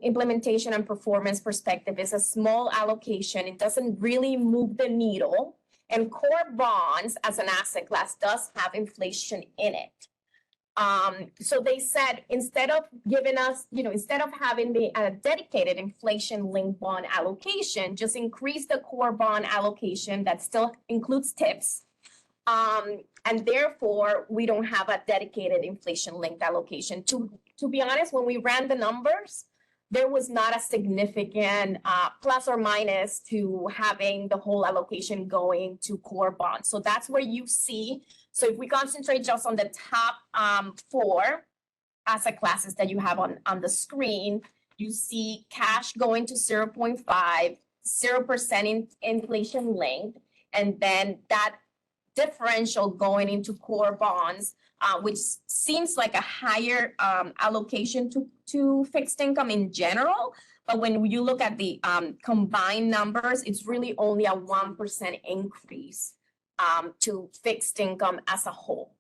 implementation and performance perspective, it's a small allocation. It doesn't really move the needle. And core bonds as an asset class does have inflation in it. So they said, instead of giving us, instead of having a dedicated inflation-linked bond allocation, just increase the core bond allocation that still includes tips. And therefore, we don't have a dedicated inflation-linked allocation. To be honest, when we ran the numbers, there was not a significant plus or minus to having the whole allocation going to core bonds. So that's where you see. So if we concentrate just on the top 4 asset classes that you have on the screen, you see cash going to 0.5, 0% in inflation linked, and then that differential going into core bonds, which seems like a higher allocation to fixed income in general. But when you look at the combined numbers, it's really only a 1% increase to fixed income as a whole.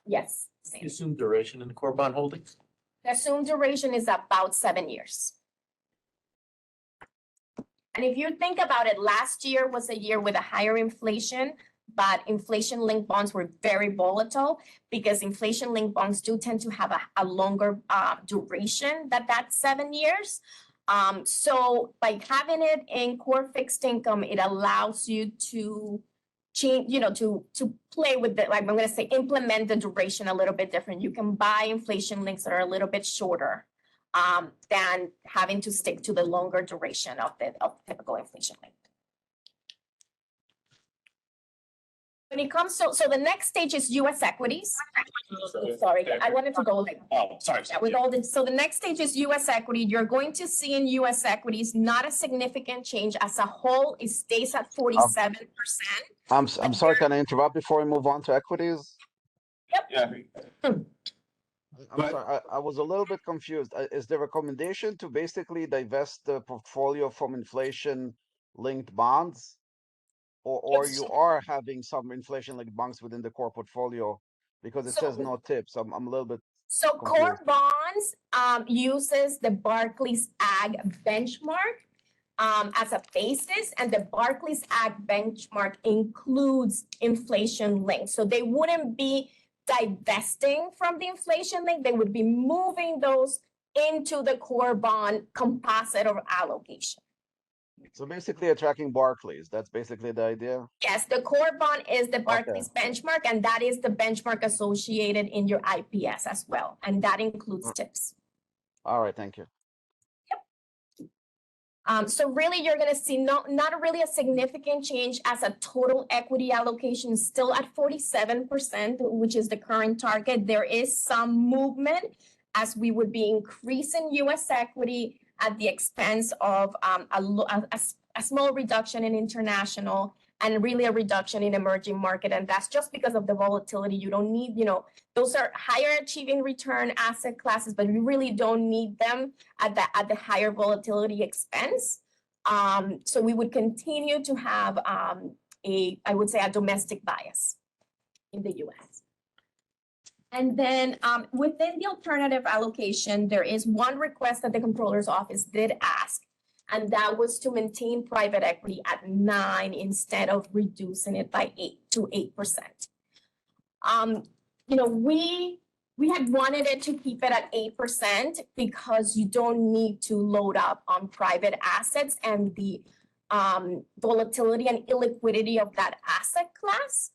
Yes. Same. Assumed duration in the core bond holdings? The assumed duration is about 7 years. And if you think about it, last year was a year with a higher inflation, but inflation-linked bonds were very volatile because inflation-linked bonds do tend to have a longer duration than that 7 years. So by having it in core fixed income, it allows you to change, to play with the, like, I'm gonna say, implement the duration a little bit different. You can buy inflation links that are a little bit shorter than having to stick to the longer duration of the typical inflation link. When it comes to, so the next stage is US equities. Sorry, I wanted to go like Oh, sorry. yeah, with all this, so the next stage is US equity. You're going to see in US equities, not a significant change as a whole. It stays at 47%. I'm sorry, can I interrupt before we move on to equities? Yeah. I'm But- sorry, I was a little bit confused. Is the recommendation to basically divest the portfolio from inflation-linked bonds? Or you are having some inflation-linked bonds within the core portfolio? Because it says So- no tips. I'm a little bit, So core bonds uses the Barclays Ag benchmark as a basis, and the Barclays Ag benchmark includes inflation link. So they wouldn't be divesting from the inflation link, they would be moving those into the core bond composite or allocation. so basically attracting Barclays. That's basically the idea. Yes, the core bond is the Barclays benchmark, and that is the benchmark associated in your IPS as well, and that includes tips. All right, thank you. So really, you're gonna see not really a significant change as a total equity allocation, still at 47%, which is the current target. There is some movement as we would be increasing US equity at the expense of a small reduction in international and really a reduction in emerging market. And that's just because of the volatility. You don't need, those are higher achieving return asset classes, but we really don't need them at the higher volatility expense. So we would continue to have I would say a domestic bias in the US. And then within the alternative allocation, there is one request that the controller's office did ask, and that was to maintain private equity at 9% instead of reducing it by 8%. We had wanted it to keep it at 8% because you don't need to load up on private assets and the volatility and illiquidity of that asset class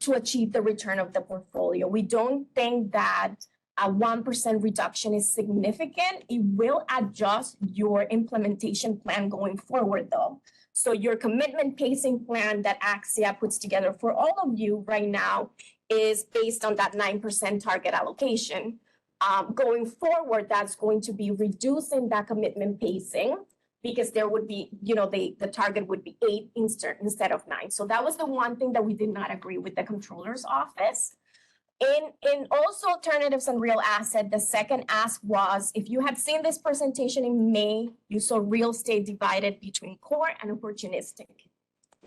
to achieve the return of the portfolio. We don't think that a 1% reduction is significant. It will adjust your implementation plan going forward, though. So your commitment pacing plan that Axia puts together for all of you right now is based on that 9% target allocation. Going forward, that's going to be reducing that commitment pacing because there would be, the target would be 8 instead of 9. So that was the one thing that we did not agree with the controller's office. In also alternatives and real asset, the second ask was, if you had seen this presentation in May, you saw real estate divided between core and opportunistic.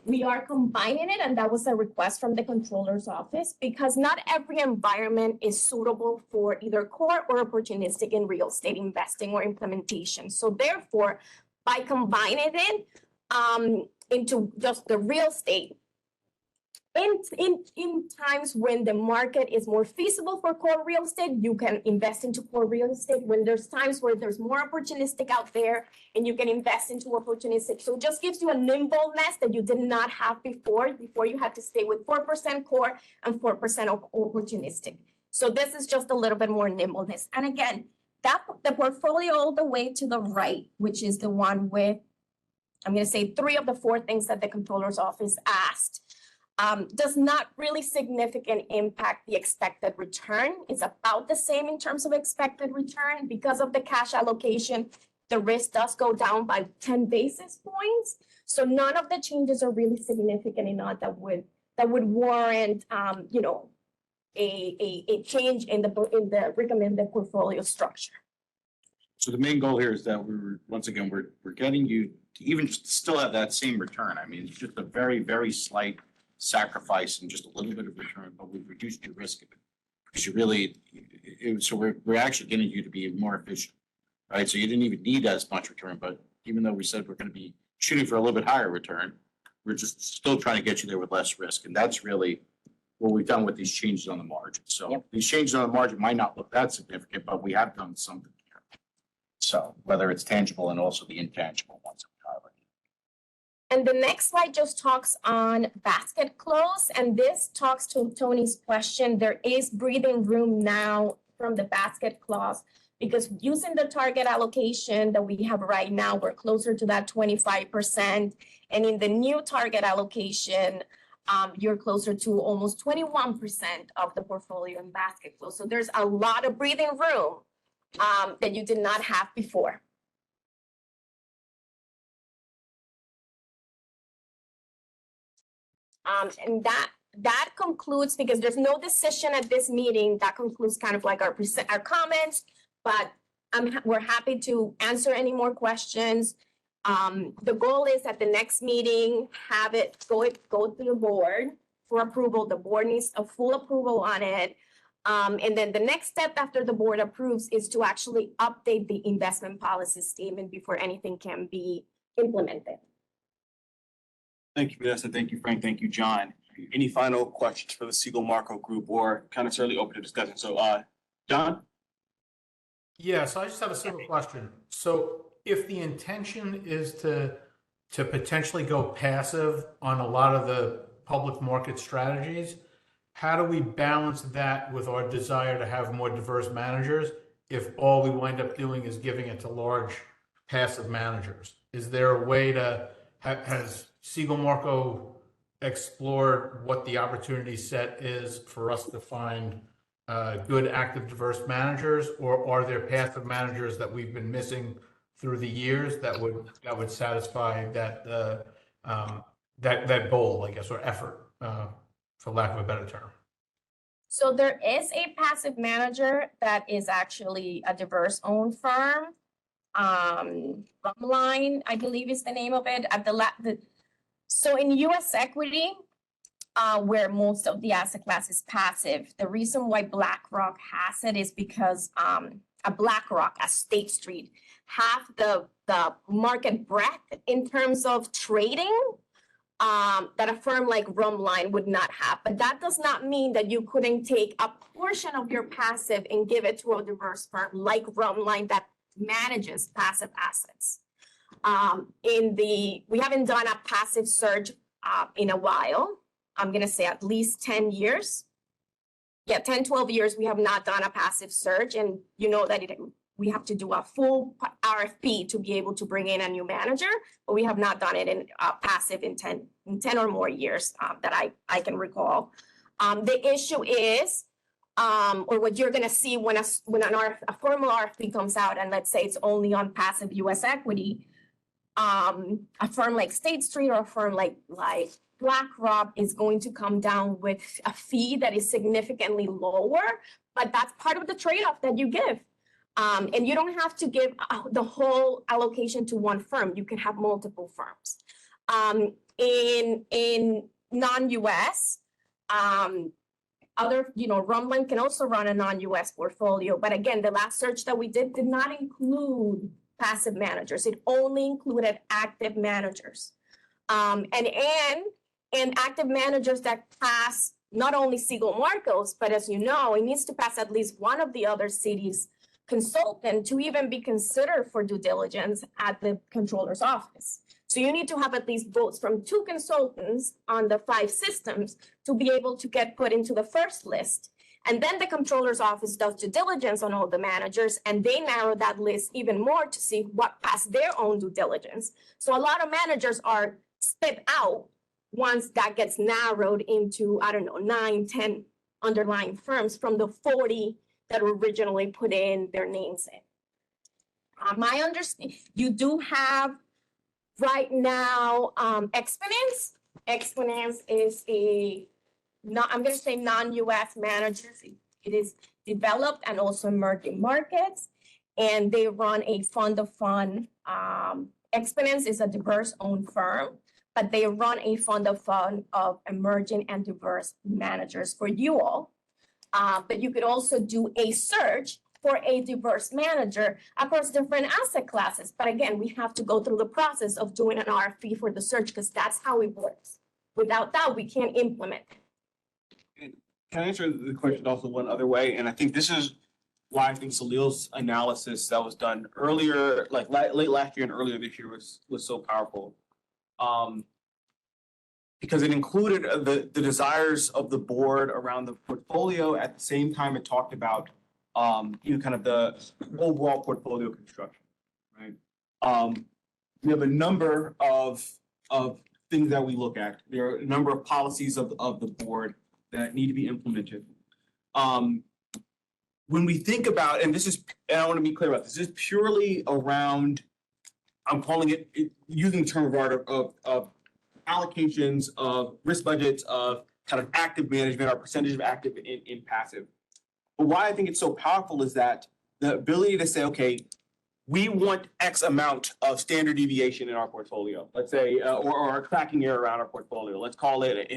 We are combining it, and that was a request from the controller's office because not every environment is suitable for either core or opportunistic in real estate investing or implementation. So therefore, by combining it into just the real estate, in times when the market is more feasible for core real estate, you can invest into core real estate. When there's times where there's more opportunistic out there and you can invest into opportunistic. So it just gives you a nimbleness that you did not have before. Before you had to stay with 4% core and 4% opportunistic. So this is just a little bit more nimbleness. And again, the portfolio all the way to the right, which is the one with, I'm going to say 3 of the 4 things that the controller's office asked, does not really significantly impact the expected return. It's about the same in terms of expected return. Because of the cash allocation, the risk does go down by 10 basis points. So none of the changes are really significant enough that would warrant, a change in the recommended portfolio structure. So the main goal here is that we're getting you to even just still have that same return. I mean, it's just a very, very slight sacrifice and just a little bit of return, but we've reduced your risk of it. Because you really, so we're actually getting you to be more efficient, right? So you didn't even need as much return, but even though we said we're going to be shooting for a little bit higher return, we're just still trying to get you there with less risk. And that's really what we've done with these changes on the margin. So these changes on the margin might not look that significant, but we have done something here. So whether it's tangible and also the intangible ones. And the next slide just talks on basket close, and this talks to Tony's question. There is breathing room now from the basket clause because using the target allocation that we have right now, we're closer to that 25%. And in the new target allocation, you're closer to almost 21% of the portfolio in basket close. So there's a lot of breathing room that you did not have before. And that concludes, because there's no decision at this meeting, that concludes kind of like our comments, but we're happy to answer any more questions. The goal is at the next meeting, have it go to the board for approval. The board needs a full approval on it. And then the next step after the board approves is to actually update the investment policy statement before anything can be implemented. Thank you, Vanessa. Thank you, Frank. Thank you, John. Any final questions for the Siegel Marco group or kind of certainly open to discussion? So, John? Yeah, so I just have a simple question. So if the intention is to potentially go passive on a lot of the public market strategies, how do we balance that with our desire to have more diverse managers if all we wind up doing is giving it to large passive managers? Is there a way to, has Siegel Marco explored what the opportunity set is for us to find good, active, diverse managers, or are there passive managers that we've been missing through the years that would satisfy that that goal, I guess, or effort, for lack of a better term? So there is a passive manager that is actually a diverse owned firm. Drumline, I believe is the name of it. So in US equity, where most of the asset class is passive, the reason why BlackRock has it is because a BlackRock, a State Street, have the market breadth in terms of trading that a firm like Drumline would not have. But that does not mean that you couldn't take a portion of your passive and give it to a diverse firm like Drumline that manages passive assets. We haven't done a passive search in a while. I'm going to say at least 10 years. Yeah, 10, 12 years, we have not done a passive search. And you know that we have to do a full RFP to be able to bring in a new manager, but we have not done it in passive in 10 or more years that I can recall. The issue is, or what you're going to see when a formal RFP comes out, and let's say it's only on passive US equity, a firm like State Street or a firm like BlackRock is going to come down with a fee that is significantly lower, but that's part of the trade-off that you give. And you don't have to give the whole allocation to one firm. You can have multiple firms. In non-US, Drumline can also run a non-US portfolio. But again, the last search that we did not include passive managers. It only included active managers. And active managers that pass not only Siegel Marcos, but as you know, it needs to pass at least one of the other cities' consultant to even be considered for due diligence at the controller's office. So you need to have at least votes from 2 consultants on the 5 systems to be able to get put into the first list. And then the controller's office does due diligence on all the managers, and they narrow that list even more to see what passed their own due diligence. So a lot of managers are spit out once that gets narrowed into, 9, 10 underlying firms from the 40 that originally put in their names in. My understanding, you do have right now Exponence. Exponence is I'm going to say non-US managers. It is developed and also emerging markets, and they run a fund of fund. Exponence is a diverse owned firm, but they run a fund of fund of emerging and diverse managers for you all. But you could also do a search for a diverse manager across different asset classes. But again, we have to go through the process of doing an RFP for the search because that's how it works. Without that, we can't implement. Can I answer the question also one other way? And I think this is why I think Salil's analysis that was done earlier, like late last year and earlier this year was so powerful. because it included the desires of the board around the portfolio. At the same time, it talked about, kind of the overall portfolio construction, right? We have a number of things that we look at. There are a number of policies of the board that need to be implemented. When we think about, and I want to be clear about this is purely around, I'm calling it using the term of art of allocations, of risk budgets, of kind of active management, our percentage of active in passive. But why I think it's so powerful is that the ability to say, okay, we want X amount of standard deviation in our portfolio, let's say, or our tracking error around our portfolio. Let's call it,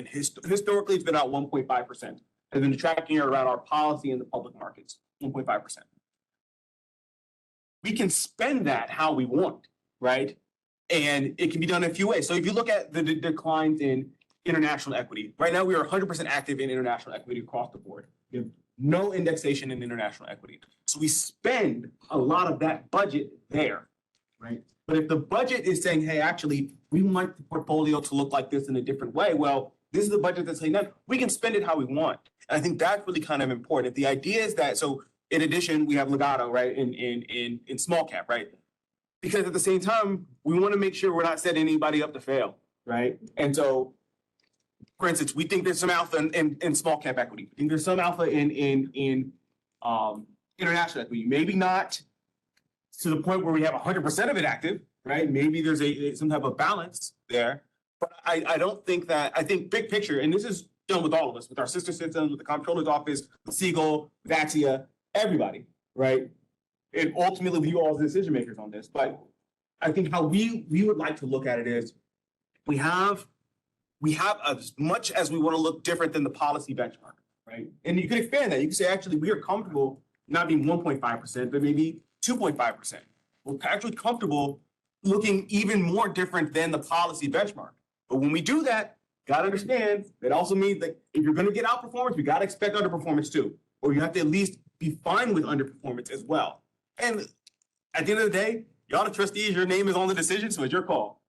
historically, it's been about 1.5%. And then the tracking error around our policy in the public markets, 1.5%. We can spend that how we want, right? And it can be done in a few ways. So if you look at the declines in international equity, right now we are 100% active in international equity across the board. We have no indexation in international equity. So we spend a lot of that budget there, right? But if the budget is saying, hey, actually, we want the portfolio to look like this in a different way, well, this is the budget that's saying that we can spend it how we want. And I think that's really kind of important. The idea is that, so in addition, we have legato, right, in small cap, right? Because at the same time, we want to make sure we're not setting anybody up to fail, right? And so, for instance, we think there's some alpha in small cap equity. We think there's some alpha in international equity. Maybe not to the point where we have 100% of it active, right? Maybe there's some type of balance there. But I don't think that, I think big picture, and this is done with all of us, with our sister systems, with the comptroller's office, with Siegel, Vaxia, everybody, right? And ultimately, we all as decision makers on this. But I think how we would like to look at it is we have as much as we want to look different than the policy benchmark, right? And you can expand that. You can say, actually, we are comfortable not being 1.5%, but maybe 2.5%. We're actually comfortable looking even more different than the policy benchmark. But when we do that, got to understand that also means that if you're going to get outperformance, we got to expect underperformance too. Or you have to at least be fine with underperformance as well. And at the end of the day, y'all the trustees, your name is on the decision, so it's your call.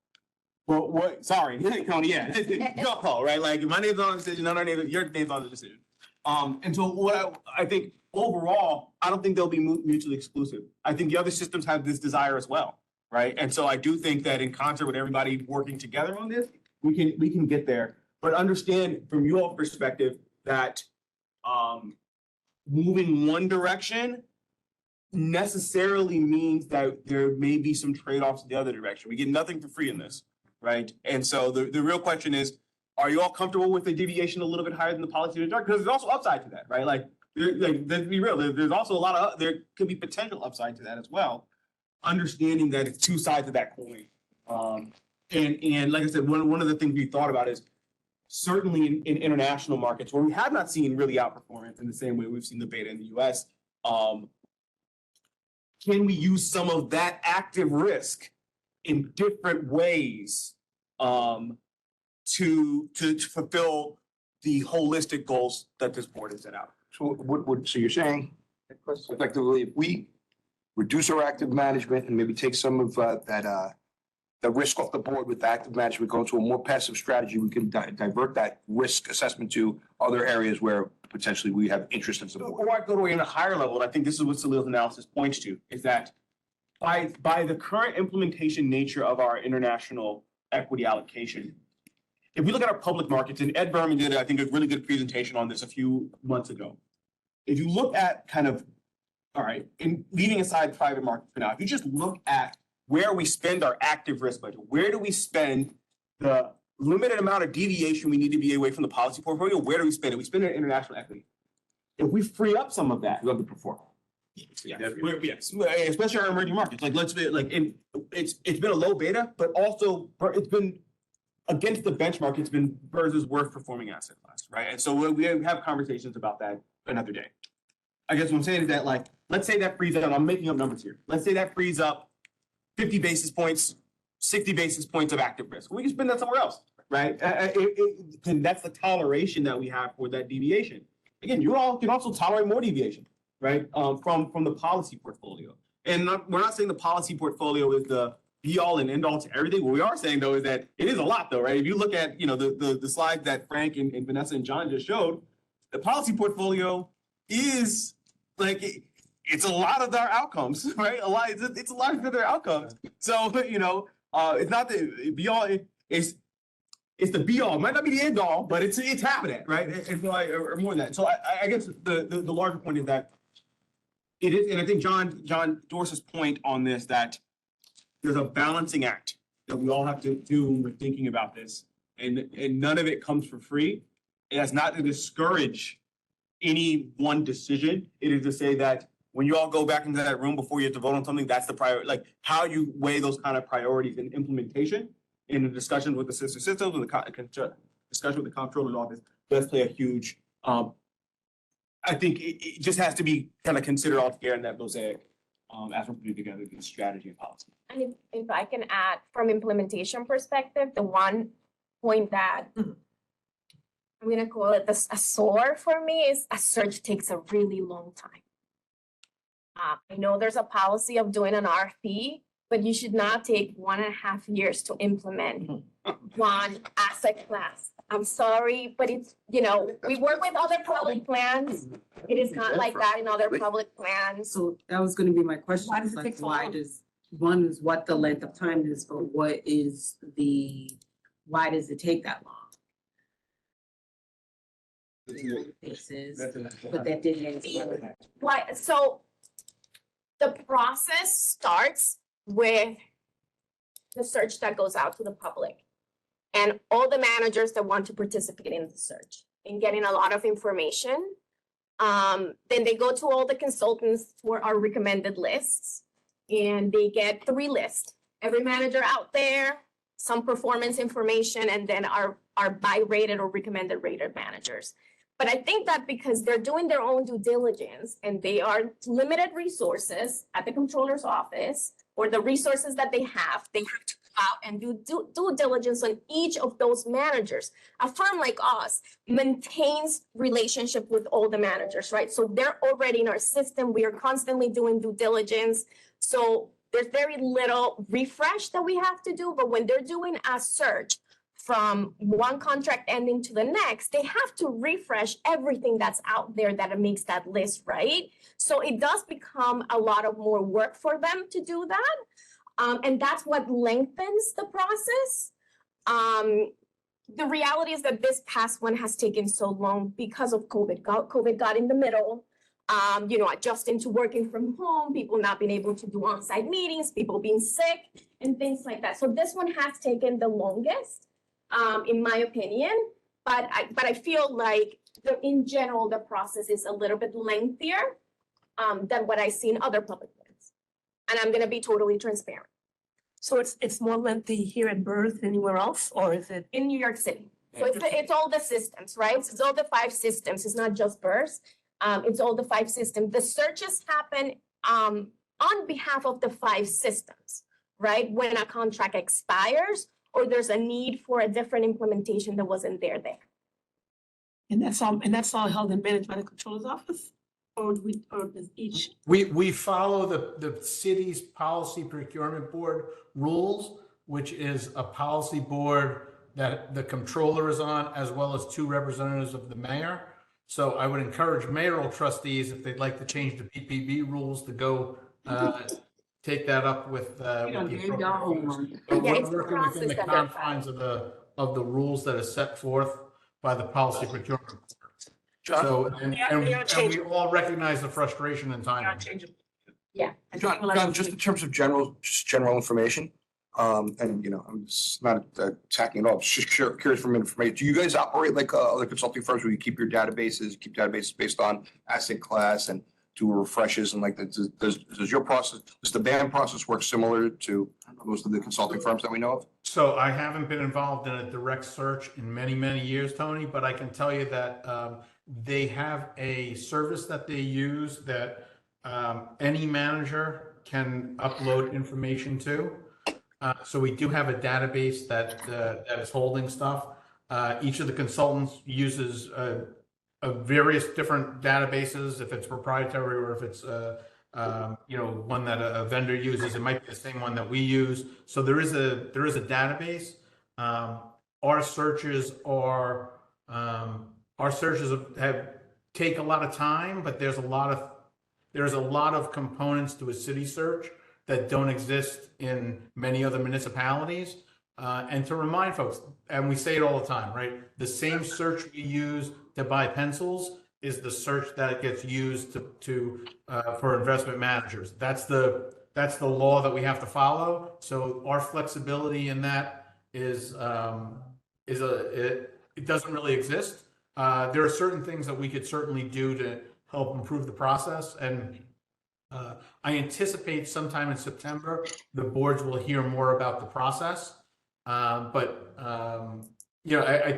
Well, sorry, Coney, yeah, it's your call, right? Like, my name's on the decision, your name's on the decision. And so what I think overall, I don't think they'll be mutually exclusive. I think the other systems have this desire as well, right? And so I do think that in concert with everybody working together on this, we can get there. But understand from your perspective that moving one direction necessarily means that there may be some trade-offs in the other direction. We get nothing for free in this, right? And so the real question is, are you all comfortable with the deviation a little bit higher than the policy benchmark? Because there's also upside to that, right? Like let's be real, there's also a lot of, there could be potential upside to that as well. Understanding that it's two sides of that coin. And like I said, one of the things we thought about is certainly in international markets where we have not seen really outperformance in the same way we've seen the beta in the US, can we use some of that active risk in different ways to fulfill the holistic goals that this board has set out? So so you're saying effectively, if we reduce our active management and maybe take some of the risk off the board with active management, go to a more passive strategy, we can divert that risk assessment to other areas where potentially we have interest in support. Or I go to a higher level, and I think this is what Salil's analysis points to, is that by the current implementation nature of our international equity allocation, if we look at our public markets, and Ed Berman did, I think, a really good presentation on this a few months ago. If you look at kind of, all right, in leaving aside private markets for now, if you just look at where we spend our active risk budget, where do we spend the limited amount of deviation we need to be away from the policy portfolio, where do we spend it? We spend it in international equity. If we free up some of that, We underperform. yes, especially our emerging markets. Like, let's be like, it's been a low beta, but also it's been against the benchmark. It's been BERS's worst performing asset class, right? And so we have conversations about that another day. I guess what I'm saying is that, like, let's say that frees up. I'm making up numbers here. Let's say that frees up 50 basis points, 60 basis points of active risk. We can spend that somewhere else, right? And that's the toleration that we have for that deviation. Again, you all can also tolerate more deviation, right? From the policy portfolio. And we're not saying the policy portfolio is the be all and end all to everything. What we are saying though is that it is a lot though, right? If you look at, the slide that Frank and Vanessa and John just showed, the policy portfolio is like, it's a lot of their outcomes, right? It's a lot of their outcomes. So, it's not the be all, it's the be all, might not be the end all, but it's half of that, right? And so or more than that. So I guess the larger point is that it is, and I think John Dorsey's point on this, that there's a balancing act that we all have to do when we're thinking about this. And none of it comes for free. And that's not to discourage any one decision. It is to say that when you all go back into that room before you have to vote on something, that's the priority, like how you weigh those kind of priorities in implementation in the discussions with the sister systems, with the discussion with the comptroller's office, does play a huge, I think it just has to be kind of considered altogether in that mosaic as we're putting together the strategy and policy. And if I can add, from implementation perspective, the one point that I'm gonna call it a sore for me is a search takes a really long time. I know there's a policy of doing an RFP, but you should not take 1.5 years to implement one asset class. I'm sorry, but it's, we work with other public plans. It is not like that in other public plans. So that was gonna be my question. Why does it Like, take so why long? one is what the length of time is, but why does it take that long? Cases, but that didn't. Why, so the process starts with the search that goes out to the public and all the managers that want to participate in the search and getting a lot of information. Then they go to all the consultants for our recommended lists and they get 3 lists. Every manager out there, some performance information, and then our buy rated or recommended rated managers. But I think that because they're doing their own due diligence and they are limited resources at the controller's office or the resources that they have to go out and do due diligence on each of those managers. A firm like us maintains relationship with all the managers, right? So they're already in our system. We are constantly doing due diligence. So there's very little refresh that we have to do, but when they're doing a search from one contract ending to the next, they have to refresh everything that's out there that makes that list, right? So it does become a lot of more work for them to do that. And that's what lengthens the process. The reality is that this past one has taken so long because of COVID. COVID got in the middle, adjusting to working from home, people not being able to do on-site meetings, people being sick and things like that. So this one has taken the longest. In my opinion, but I feel like in general, the process is a little bit lengthier than what I see in other public plans. And I'm gonna be totally transparent. So it's more lengthy here at BERS than anywhere else, or is it? In New York City. So it's all the systems, right? It's all the 5 systems. It's not just BERS. It's all the 5 systems. The searches happen on behalf of the 5 systems, right? When a contract expires, or there's a need for a different implementation that wasn't there. And that's all held and managed by the controller's office? Or does each? We follow the city's policy procurement board rules, which is a policy board that the controller is on, as well as 2 representatives of the mayor. So I would encourage mayoral trustees, if they'd like to change the PPB rules, to go take that up with the appropriate. But Yeah, we're it's the working within the process that they're confines of the rules that are set forth by the policy procurement board. So, and we all recognize the frustration and timing. Yeah. John, just in terms of general information, and I'm just not attacking at all, just curious from information. Do you guys operate like other consulting firms where you keep your databases, based on asset class and do refreshes and like that? Does your process, does the BAM process work similar to most of the consulting firms that we know of? So I haven't been involved in a direct search in many, many years, Tony, but I can tell you that they have a service that they use that any manager can upload information to. So we do have a database that is holding stuff. Each of the consultants uses various different databases, if it's proprietary or if it's one that a vendor uses. It might be the same one that we use. So there is a database. Our searches have take a lot of time, but there's a lot of components to a city search that don't exist in many other municipalities. And to remind folks, and we say it all the time, right? The same search we use to buy pencils is the search that gets used for investment managers. That's the law that we have to follow. So our flexibility in that it doesn't really exist. There are certain things that we could certainly do to help improve the process, and I anticipate sometime in September the boards will hear more about the process. I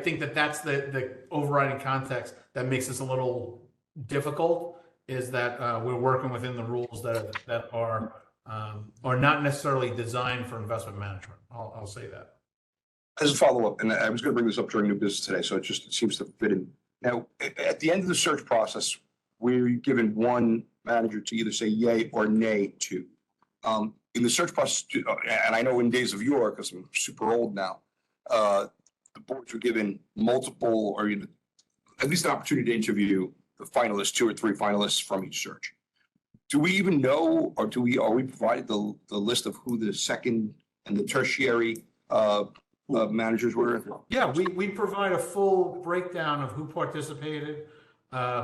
think that's the overriding context that makes this a little difficult, is that we're working within the rules that are not necessarily designed for investment management. I'll say that. As a follow-up, and I was going to bring this up during new business today, so it seems to fit in. Now, at the end of the search process, we're given one manager to either say yay or nay to. In the search process, and I know in days of yore, because I'm super old now, the boards were given multiple, or at least an opportunity to interview the finalists, 2 or 3 finalists from each search. Do we even know, or are we provided the list of who the second and the tertiary managers were? Yeah, we provide a full breakdown of who participated,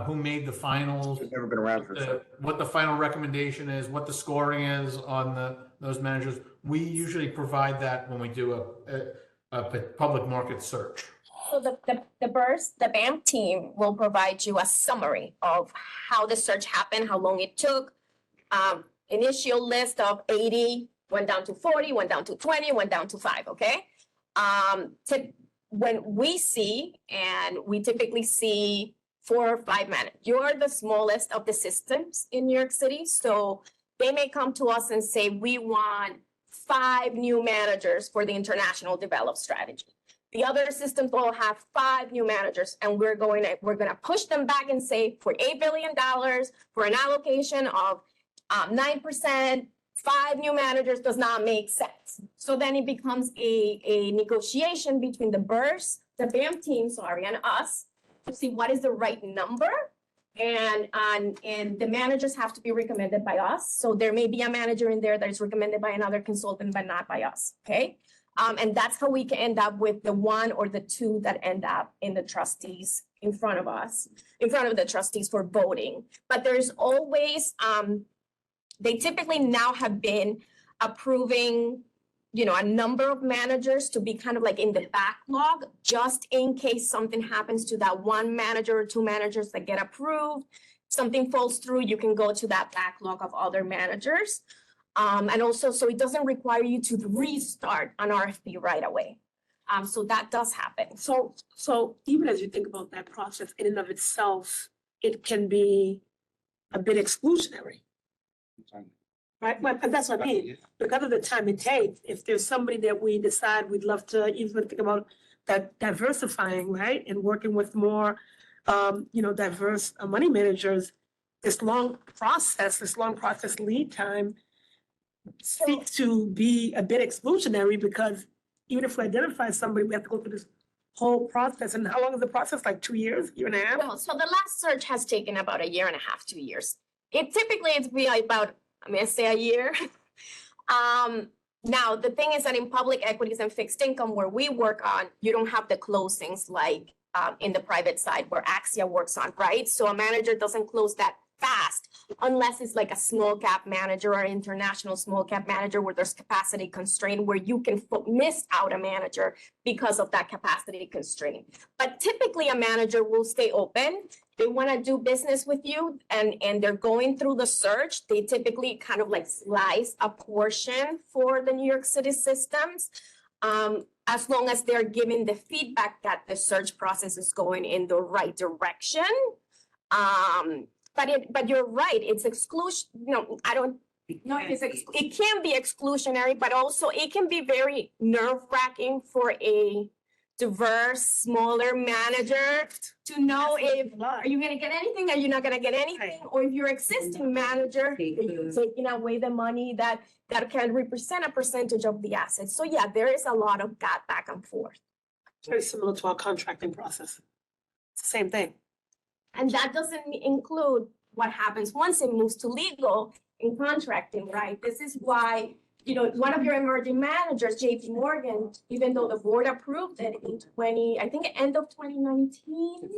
who made the finals. I've never been around for that. What the final recommendation is, what the scoring is on those managers. We usually provide that when we do a public market search. So the BAM team will provide you a summary of how the search happened, how long it took. Initial list of 80, went down to 40, went down to 20, went down to 5, okay? When we see, and we typically see 4 or 5 managers. You're the smallest of the systems in New York City, so they may come to us and say, we want 5 new managers for the international developed strategy. The other systems will have 5 new managers, and we're going to push them back and say, for $8 billion, for an allocation of 9%, 5 new managers does not make sense. So then it becomes a negotiation between the BERS, the BAM team, and us, to see what is the right number. And the managers have to be recommended by us. So there may be a manager in there that is recommended by another consultant, but not by us, okay? And that's how we can end up with the 1 or the 2 that end up in the trustees in front of us, in front of the trustees for voting. But there's always, they typically now have been approving, a number of managers to be kind of like in the backlog, just in case something happens to that 1 manager or 2 managers that get approved. Something falls through, you can go to that backlog of other managers. And also, so it doesn't require you to restart an RFP right away. So that does happen. So even as you think about that process in and of itself, it can be a bit exclusionary. Right, but that's what I mean, because of the time it takes, if there's somebody that we decide we'd love to even think about that diversifying, right? And working with more, diverse money managers, this long process lead time seeks to be a bit exclusionary, because even if we identify somebody, we have to go through this whole process. And how long is the process? Like 2 years, year and a half? No, so the last search has taken about 1.5 years, 2 years. It's be about, say a year. Now, the thing is that in public equities and fixed income, where we work on, you don't have the closings like in the private side where Axia works on, right? So a manager doesn't close that fast unless it's like a small cap manager or international small cap manager where there's capacity constraint, where you can miss out a manager because of that capacity constraint. But typically a manager will stay open. They want to do business with you, and they're going through the search. They typically kind of like slice a portion for the New York City systems, as long as they're giving the feedback that the search process is going in the right direction. But you're right, it's exclusion, I don't know if it can be exclusionary, but also it can be very nerve-wracking for a diverse, smaller manager to know if, are you gonna get anything, are you not gonna get anything? Or if your existing manager, you're taking away the money that can represent a percentage of the assets. So yeah, there is a lot of that back and forth. It's very similar to our contracting process. It's the same thing. And that doesn't include what happens once it moves to legal in contracting, right? This is why, you know, one of your emerging managers, JP Morgan, even though the board approved it in I think end of 2019,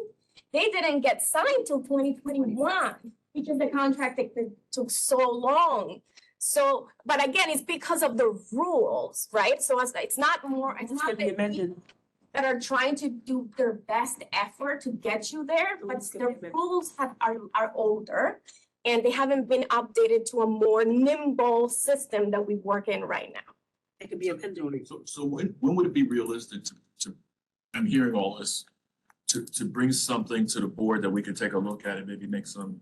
they didn't get signed till 2021 because the contract took so long. So, but again, it's because of the rules, right? So it's not Be amended. that are trying to do their best effort to get you there, but the rules are older and they haven't been updated to a more nimble system that we work in right now. It could be amended. So when would it be realistic I'm hearing all this, to bring something to the board that we can take a look at and maybe make some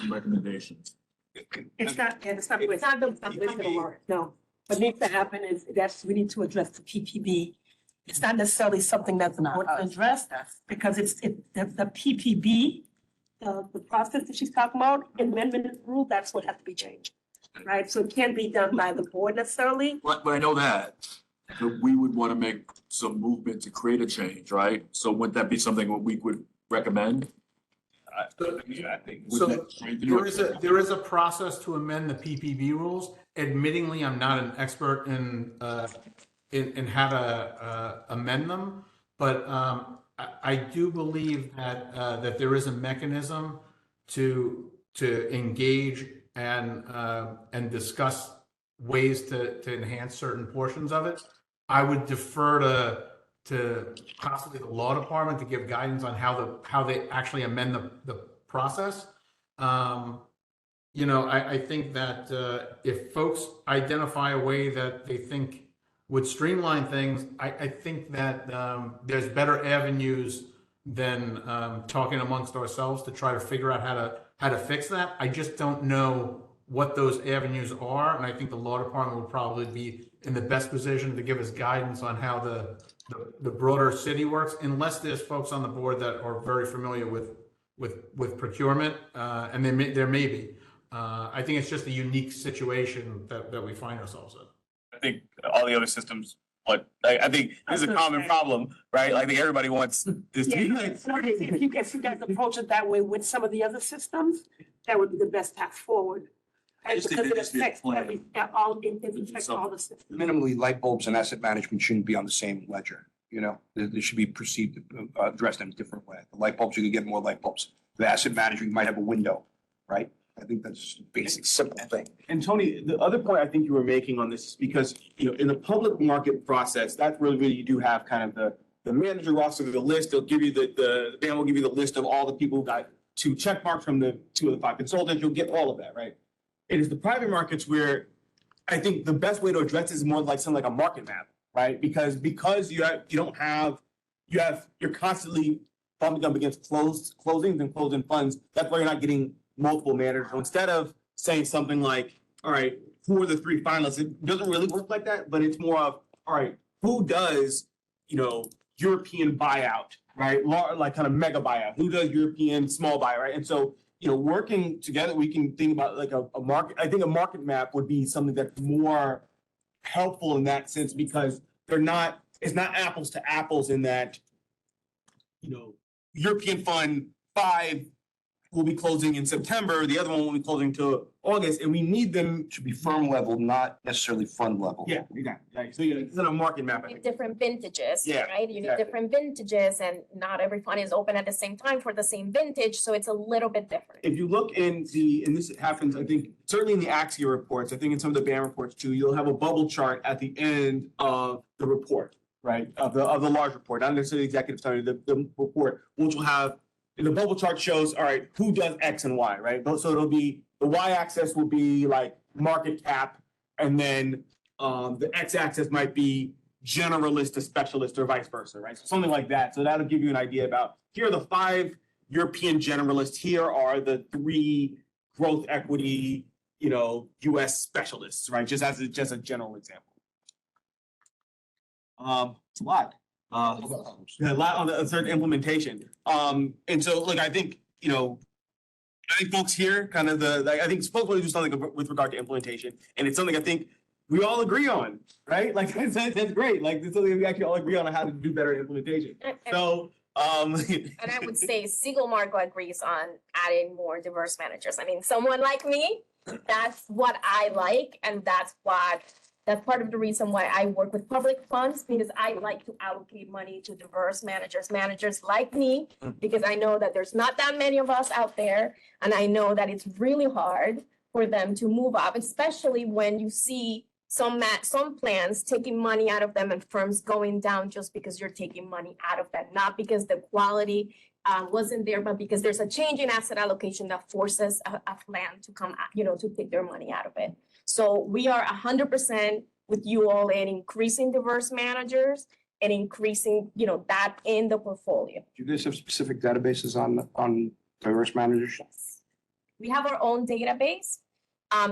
recommendations? It's not the no. What needs to happen is we need to address the PPB. It's not necessarily something that's important to address because the PPB, the process that she's talking about, amendment rule, that's what has to be changed. Right? So it can't be done by the board necessarily. But I know that, but we would want to make some movement to create a change, right? So wouldn't that be something what we would recommend? I think. So there is a process to amend the PPB rules. Admittingly, I'm not an expert in how to amend them, but I do believe that there is a mechanism to engage and discuss ways to enhance certain portions of it. I would defer to possibly the law department to give guidance on how they actually amend the process. You know, I think that if folks identify a way that they think would streamline things, I think that there's better avenues than talking amongst ourselves to try to figure out how to fix that. I just don't know what those avenues are, and I think the law department would probably be in the best position to give us guidance on how the broader city works, unless there's folks on the board that are very familiar with procurement, and there may be. I think it's just a unique situation that we find ourselves in. I think all the other systems, but I think this is a common problem, right? Like, I think everybody wants this to be like. If you guys approach it that way with some of the other systems, that would be the best path forward. I just think Because there it needs to be a affects plan. it affects all the systems. Minimally, light bulbs and asset management shouldn't be on the same ledger, you know? They should be perceived, addressed in a different way. The light bulbs, you can get more light bulbs. The asset management, you might have a window, right? I think that's just a basic, simple thing. And Tony, the other point I think you were making on this is because, you know, in the public market process, that's really you do have kind of the manager will also give you the list. They'll give you the band will give you the list of all the people who got 2 check marks from the 2 of the 5 consultants. You'll get all of that, right? It is the private markets where I think the best way to address this is more like something like a market map, right? Because you're constantly bumping up against closings and closing funds. That's why you're not getting multiple managers. So instead of saying something like, all right, who are the 3 finalists? It doesn't really work like that, but it's more of, all right, who does, you know, European buyout, right? Like kind of mega buyout. Who does European small buyout, right? And so, you know, working together, we can think about like a market. I think a market map would be something that's more helpful in that sense because it's not apples to apples in that, you know, European Fund 5 will be closing in September, the other one will be closing till August, and we need them. Should be firm level, not necessarily fund level. Yeah, exactly. Right. So it's not a market map. I You need think. different vintages, Yeah, right? You need exactly. different vintages and not every fund is open at the same time for the same vintage, so it's a little bit different. If you look and this happens, I think certainly in the Axia reports, I think in some of the BAM reports too, you'll have a bubble chart at the end of the report, right? Of the large report, not necessarily the executive summary, the report, which will have. And the bubble chart shows, all right, who does X and Y, right? So it'll be, the Y-axis will be like market cap, and then the X-axis might be generalist to specialist or vice versa, right? So something like that. So that'll give you an idea about, here are the 5 European generalists, here are the 3 growth equity, you know, US specialists, right? Just a general example. It's a lot. A lot on the certain implementation. And so, like, I think, I think folks here kind of I think folks want to do something with regard to implementation, and it's something I think we all agree on, right? Like, that's great. Like, it's something we actually all agree on how to do better implementation. So, And I would say Siegel Marco agrees on adding more diverse managers. I mean, someone like me, that's what I like, and that's part of the reason why I work with public funds, because I like to allocate money to diverse managers like me, because I know that there's not that many of us out there, and I know that it's really hard for them to move up, especially when you see some plans taking money out of them and firms going down just because you're taking money out of them, not because the quality wasn't there, but because there's a change in asset allocation that forces a plan to come, to take their money out of it. So we are 100% with you all in increasing diverse managers and increasing, that in the portfolio. Do you guys have specific databases on diverse managers? Yes. We have our own database.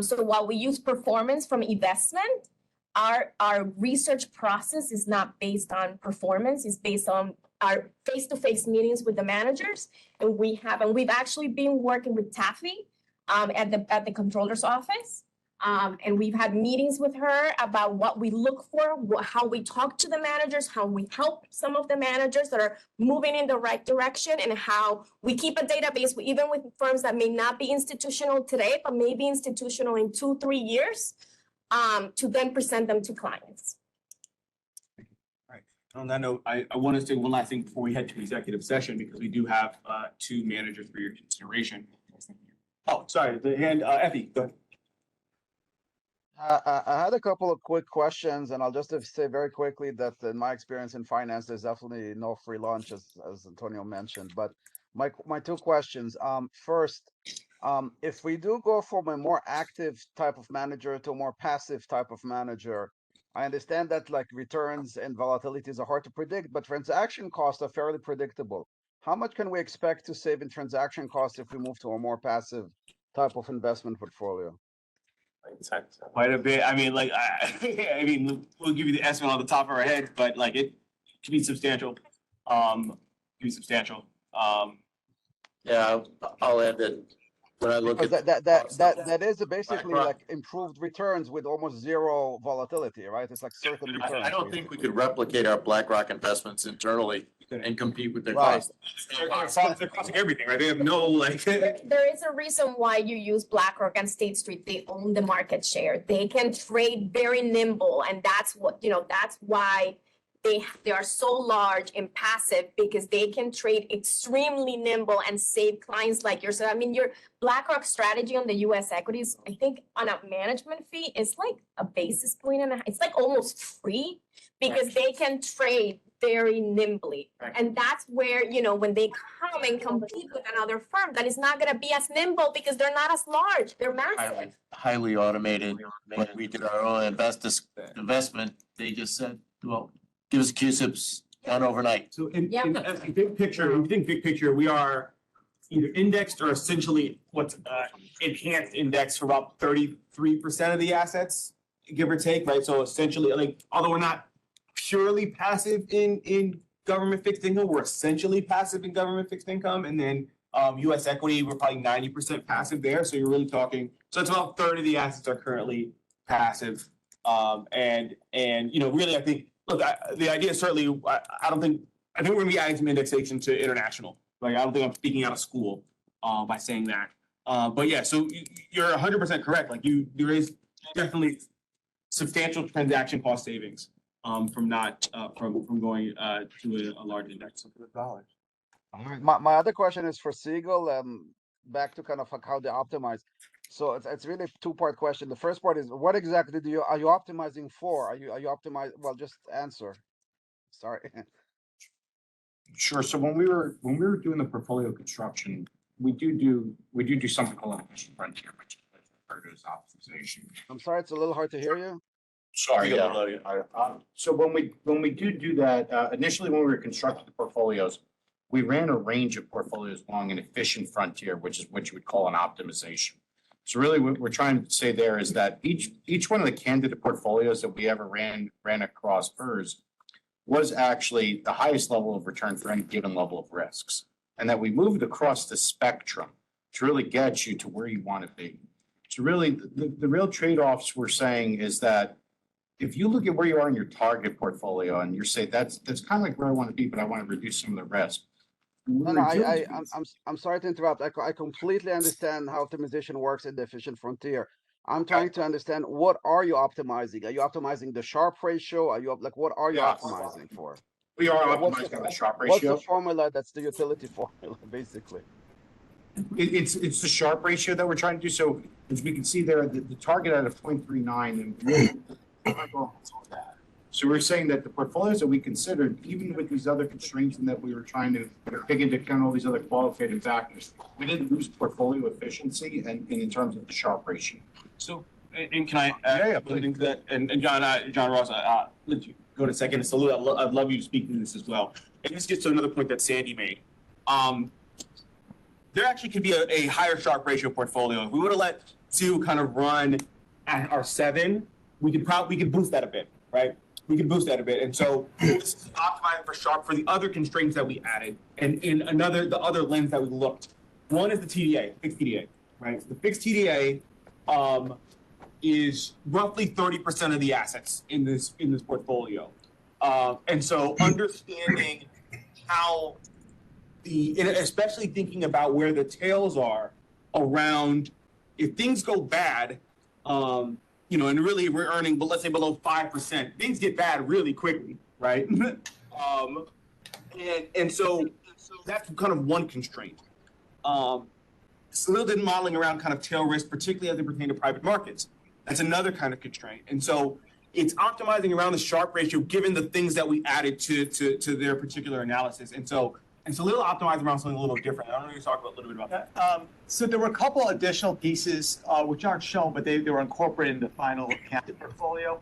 So while we use performance from investment, our research process is not based on performance, it's based on our face-to-face meetings with the managers. And we've actually been working with Taffy at the controller's office. And we've had meetings with her about what we look for, how we talk to the managers, how we help some of the managers that are moving in the right direction, and how we keep a database, even with firms that may not be institutional today, but may be institutional in 2-3 years, to then present them to clients. on that note, I want to say one last thing before we head to executive session, because we do have 2 managers for your consideration. Oh, sorry, the hand, Effie, go ahead. I had a couple of quick questions, and I'll just say very quickly that in my experience in finance, there's definitely no free lunch, as Antonio mentioned. But my 2 questions. First, if we do go from a more active type of manager to a more passive type of manager, I understand that like returns and volatilities are hard to predict, but transaction costs are fairly predictable. How much can we expect to save in transaction costs if we move to a more passive type of investment portfolio? Quite a bit. I mean, like, I mean, we'll give you the estimate on the top of our head, but like it could be substantial. Yeah, I'll add that when I look at. That is basically like improved returns with almost zero volatility, right? It's like certain returns. I don't think we could replicate our BlackRock investments internally and compete with their Right. costs. They're costing everything, right? They have no like. There is a reason why you use BlackRock and State Street. They own the market share. They can trade very nimble, and that's what, that's why they are so large and passive, because they can trade extremely nimble and save clients like yourself. I mean, your BlackRock strategy on the US equities, I think on a management fee is like a basis point and it's like almost free, because they can trade very nimbly. Right. And that's where, when they come and compete with another firm that is not going to be as nimble because they're not as large, they're massive. Highly automated. When we did our own investment, they just said, well, give us CUSIPs done overnight. So in big picture, if you think big picture, we are either indexed or essentially what's enhanced index for about 33% of the assets, give or take, right? So essentially, like, although we're not purely passive in government fixed income, we're essentially passive in government fixed income, and then US equity, we're probably 90% passive there. So you're really talking, so it's about 1/3 of the assets are currently passive. And really, I think, look, the idea is certainly, I think we're gonna be adding some indexation to international. Like, I don't think I'm speaking out of school by saying that. But yeah, so you're 100% correct. Like, there is definitely substantial transaction cost savings from not from going to a large index. All right. My other question is for Siegel, back to kind of like how they optimize. So it's really a 2-part question. The first part is, what exactly are you optimizing for? Are you optimizing? Well, just answer. Sorry. Sure. So when we were doing the portfolio construction, we do something called an efficient frontier, which is referred to as optimization. I'm sorry, it's a little hard to hear you. Sorry. So when we do that, initially when we were constructing the portfolios, we ran a range of portfolios along an efficient frontier, which is what you would call an optimization. So really what we're trying to say there is that each one of the candidate portfolios that we ever ran across PERS was actually the highest level of return for any given level of risks. And that we moved across the spectrum to really get you to where you want to be. So really, the real trade-offs we're saying is that if you look at where you are in your target portfolio and you're saying that's kind of like where I want to be, but I want to reduce some of the risk. No, I'm sorry to interrupt. I completely understand how optimization works in the efficient frontier. I'm trying to understand, what are you optimizing? Are you optimizing the Sharpe ratio? Are you like, what are you Yeah. optimizing for? We are What's optimizing on the Sharpe What's ratio. the formula? That's the utility formula, basically. It's the Sharpe ratio that we're trying to do. So as we can see there, the target at a 0.39 and really, so we're saying that the portfolios that we considered, even with these other constraints and that we were trying to take into account all these other qualitative factors, we didn't lose portfolio efficiency and in terms of the Sharpe ratio. So, and can I add something to that? And John Ross, let you go in a second. So I'd love you to speak to this as well. And this gets to another point that Sandy made. There actually could be a higher Sharpe ratio portfolio. If we would have let 2 kind of run at our 7, we could boost that a bit, right? We could boost that a bit. And so this is optimizing for Sharpe for the other constraints that we added. And in the other lens that we looked, one is the TDA, fixed TDA, right? So the fixed TDA is roughly 30% of the assets in this portfolio. And so understanding how especially thinking about where the tails are around, if things go bad, and really we're earning, but let's say below 5%, things get bad really quickly, right? And so that's kind of one constraint. So a little bit modeling around kind of tail risk, particularly as they pertain to private markets. That's another kind of constraint. And so it's optimizing around the Sharpe ratio, given the things that we added to their particular analysis. And so a little optimized around something a little different. I don't know if you talk a little bit about that. So there were a couple additional pieces which aren't shown, but they were incorporated in the final candidate portfolio.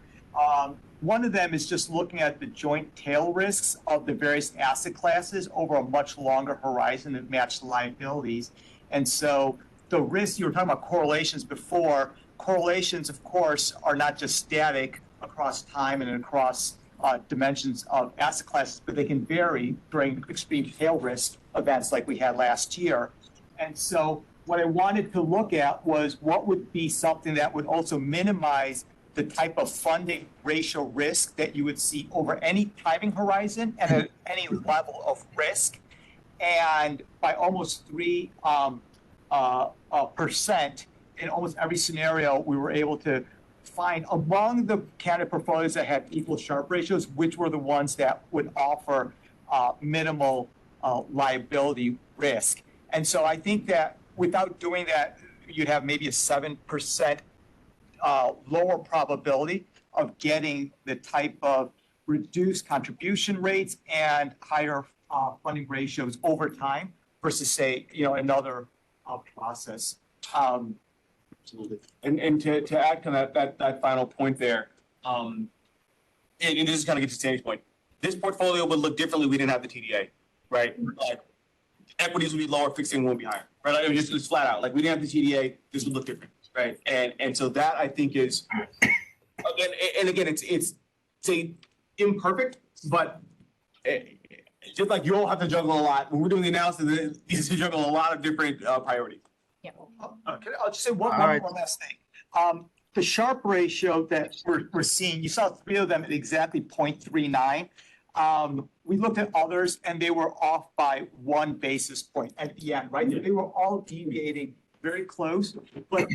One of them is just looking at the joint tail risks of the various asset classes over a much longer horizon that match the liabilities. And so the risks, you were talking about correlations before. Correlations, of course, are not just static across time and across dimensions of asset classes, but they can vary during extreme tail risk events like we had last year. And so what I wanted to look at was what would be something that would also minimize the type of funding ratio risk that you would see over any timing horizon and at any level of risk. And by almost 3% in almost every scenario, we were able to find among the candidate portfolios that had equal Sharpe ratios, which were the ones that would offer minimal liability risk. And so I think that without doing that, you'd have maybe a 7% lower probability of getting the type of reduced contribution rates and higher funding ratios over time versus, say, another process. Absolutely. And to add kind of that final point there, and this is kind of get to Sandy's point, this portfolio would look differently if we didn't have the TDA, right? Like equities would be lower, fixed income would be higher, right? Like, it was just flat out. Like we didn't have the TDA, this would look different, right? And so that I think is again it's imperfect, but just like you all have to juggle a lot when we're doing the analysis, you have to juggle a lot of different priorities. Yeah. I'll just say one last thing. The Sharpe ratio that we're seeing, you saw 3 of them at exactly 0.39. We looked at others and they were off by 1 basis point at the end, right? They were all deviating very close, but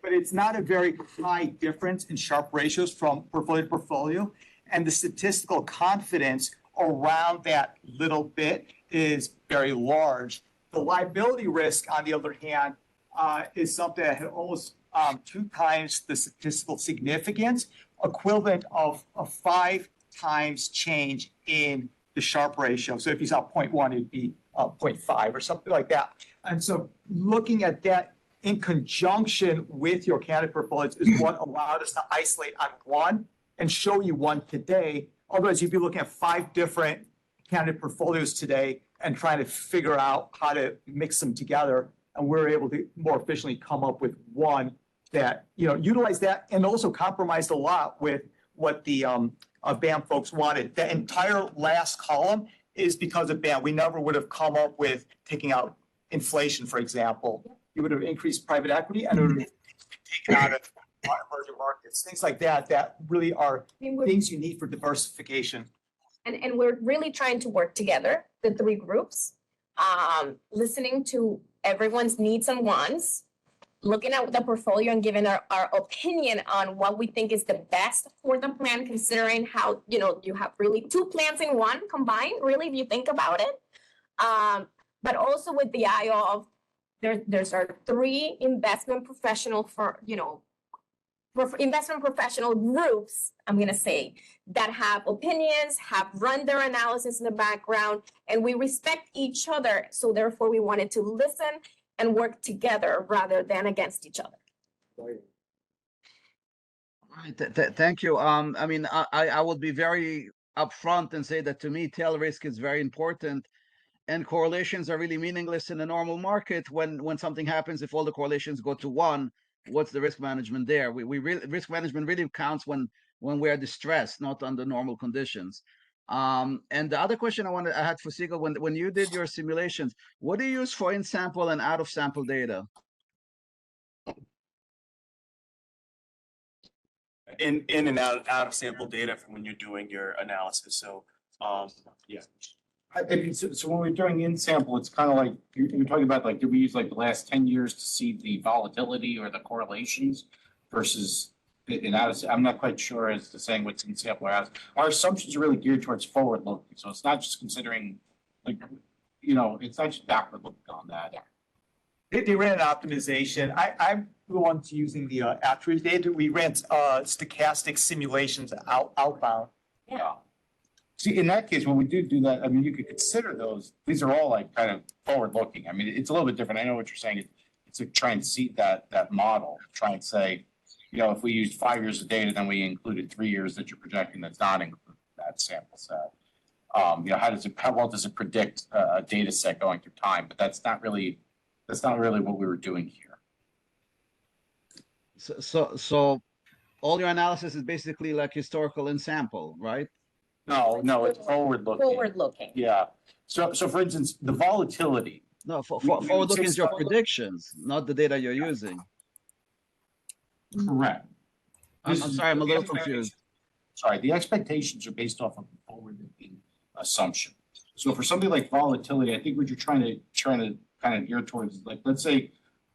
it's not a very high difference in Sharpe ratios from portfolio to portfolio. And the statistical confidence around that little bit is very large. The liability risk, on the other hand, is something that had almost 2 times the statistical significance, equivalent of a 5 times change in the Sharpe ratio. So if you saw 0.1, it'd be 0.5 or something like that. And so looking at that in conjunction with your candidate portfolios is what allowed us to isolate on one and show you one today. Otherwise, you'd be looking at 5 different candidate portfolios today and trying to figure out how to mix them together. And we're able to more efficiently come up with one that, utilize that and also compromised a lot with what the BAM folks wanted. The entire last column is because of BAM. We never would have come up with taking out inflation, for example. You would have increased private equity and it would have taken out of emerging markets, things like that, that really are things you need for diversification. And we're really trying to work together, the three groups, listening to everyone's needs and wants, looking at the portfolio and giving our opinion on what we think is the best for the plan, considering how, you have really two plans in one combined, really, if you think about it. But also with the eye of, there's our three investment professional investment professional groups, I'm gonna say, that have opinions, have run their analysis in the background, and we respect each other. So therefore, we wanted to listen and work together rather than against each other. Right, thank you. I mean, I would be very upfront and say that to me, tail risk is very important, and correlations are really meaningless in a normal market. When something happens, if all the correlations go to one, what's the risk management there? Risk management really counts when we are distressed, not under normal conditions. And the other question I had for Siegel, when you did your simulations, what do you use for in sample and out of sample data? In and out of sample data from when you're doing your analysis. So, yeah. I mean, so when we're doing in sample, it's kind of like, you're talking about like, do we use like the last 10 years to see the volatility or the correlations versus I'm not quite sure as to saying what's in sample or out. Our assumptions are really geared towards forward looking. So it's not just considering like, it's not just backward looking on that. Yeah. They ran an optimization. I'm the one using the actuary data. We ran stochastic simulations outbound. Yeah. See, in that case, when we do that, I mean, you could consider those. These are all like kind of forward looking. I mean, it's a little bit different. I know what you're saying. It's to try and seed that model, try and say, if we used 5 years of data, then we included 3 years that you're projecting that's not included in that sample set. How well does it predict a data set going through time? But that's not really what we were doing here. So all your analysis is basically like historical in sample, right? No, it's forward looking. Forward looking. Yeah. So for instance, the volatility. No, forward looking is your predictions, not the data you're using. Correct. I'm sorry, I'm a little confused. Sorry, the expectations are based off of a forward-looking assumption. So for something like volatility, I think what you're trying to kind of gear towards is like, let's say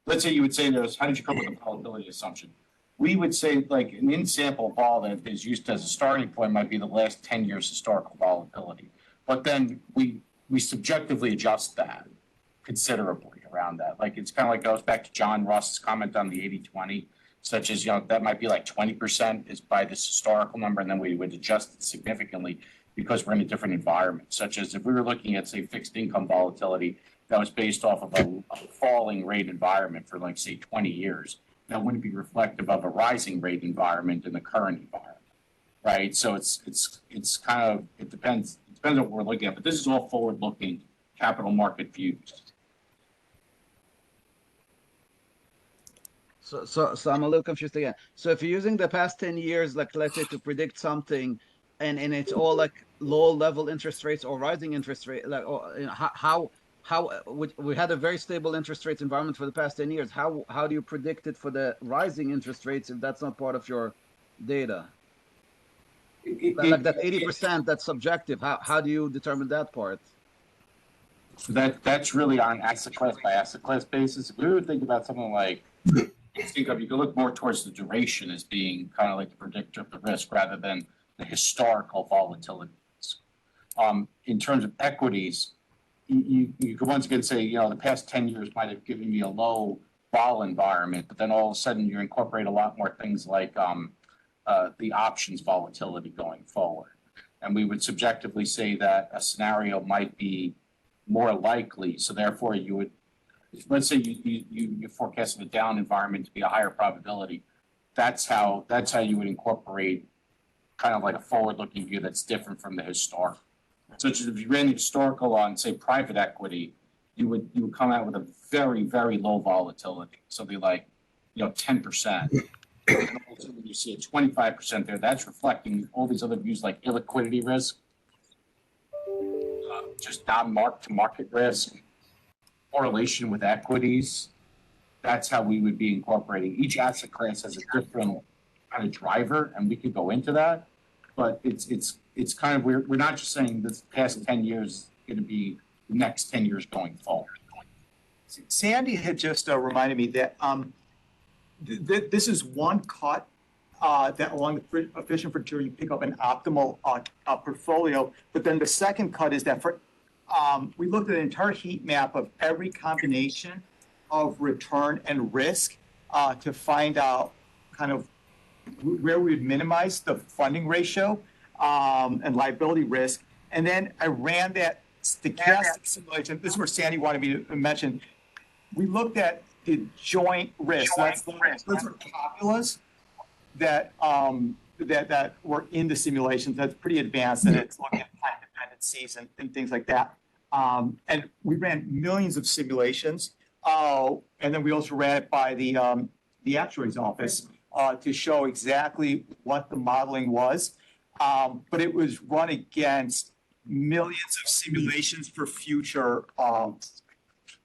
you would say to us, how did you come up with a volatility assumption? We would say like an in-sample vol that is used as a starting point might be the last 10 years historical volatility. But then we subjectively adjust that considerably around that. Like it's kind of like goes back to John Ross's comment on the 80-20, such as, that might be like 20% is by this historical number, and then we would adjust it significantly because we're in a different environment, such as if we were looking at, say, fixed income volatility that was based off of a falling rate environment for like, say, 20 years, that wouldn't be reflective of a rising rate environment in the current environment, right? So it's kind of, it depends on what we're looking at, but this is all forward-looking capital market views. So I'm a little confused again. So if you're using the past 10 years, like let's say to predict something, and it's all like low level interest rates or rising interest rate, like how we had a very stable interest rates environment for the past 10 years. How do you predict it for the rising interest rates if that's not part of your data? Like that 80%, that's subjective. How do you determine that part? So that's really on asset class by asset class basis. If we would think about something like think of, you can look more towards the duration as being kind of like the predictor of the risk rather than the historical volatility. In terms of equities, you could once again say, the past 10 years might have given me a low vol environment, but then all of a sudden you incorporate a lot more things like the options volatility going forward. And we would subjectively say that a scenario might be more likely. So therefore you would, let's say you forecasted a down environment to be a higher probability. That's how you would incorporate kind of like a forward-looking view that's different from the historical. Such as if you ran the historical on, say, private equity, you would come out with a very, very low volatility, something like 10%. And also when you see a 25% there, that's reflecting all these other views like illiquidity risk, just non-mark-to-market risk, correlation with equities. That's how we would be incorporating. Each asset class has a different kind of driver, and we could go into that. But it's kind of, we're not just saying this past 10 years is going to be the next 10 years going forward. Sandy had just reminded me that this is one cut that along the efficient frontier, you pick up an optimal portfolio. But then the second cut is that for we looked at an entire heat map of every combination of return and risk to find out kind of where we would minimize the funding ratio and liability risk. And then I ran that stochastic simulation. This is where Sandy wanted me to mention. We looked at the joint risk. Those are formulas that that were in the simulations. That's pretty advanced, and it's looking at time dependencies and things like that. And we ran millions of simulations. And then we also ran it by the actuary's office to show exactly what the modeling was. But it was run against millions of simulations for future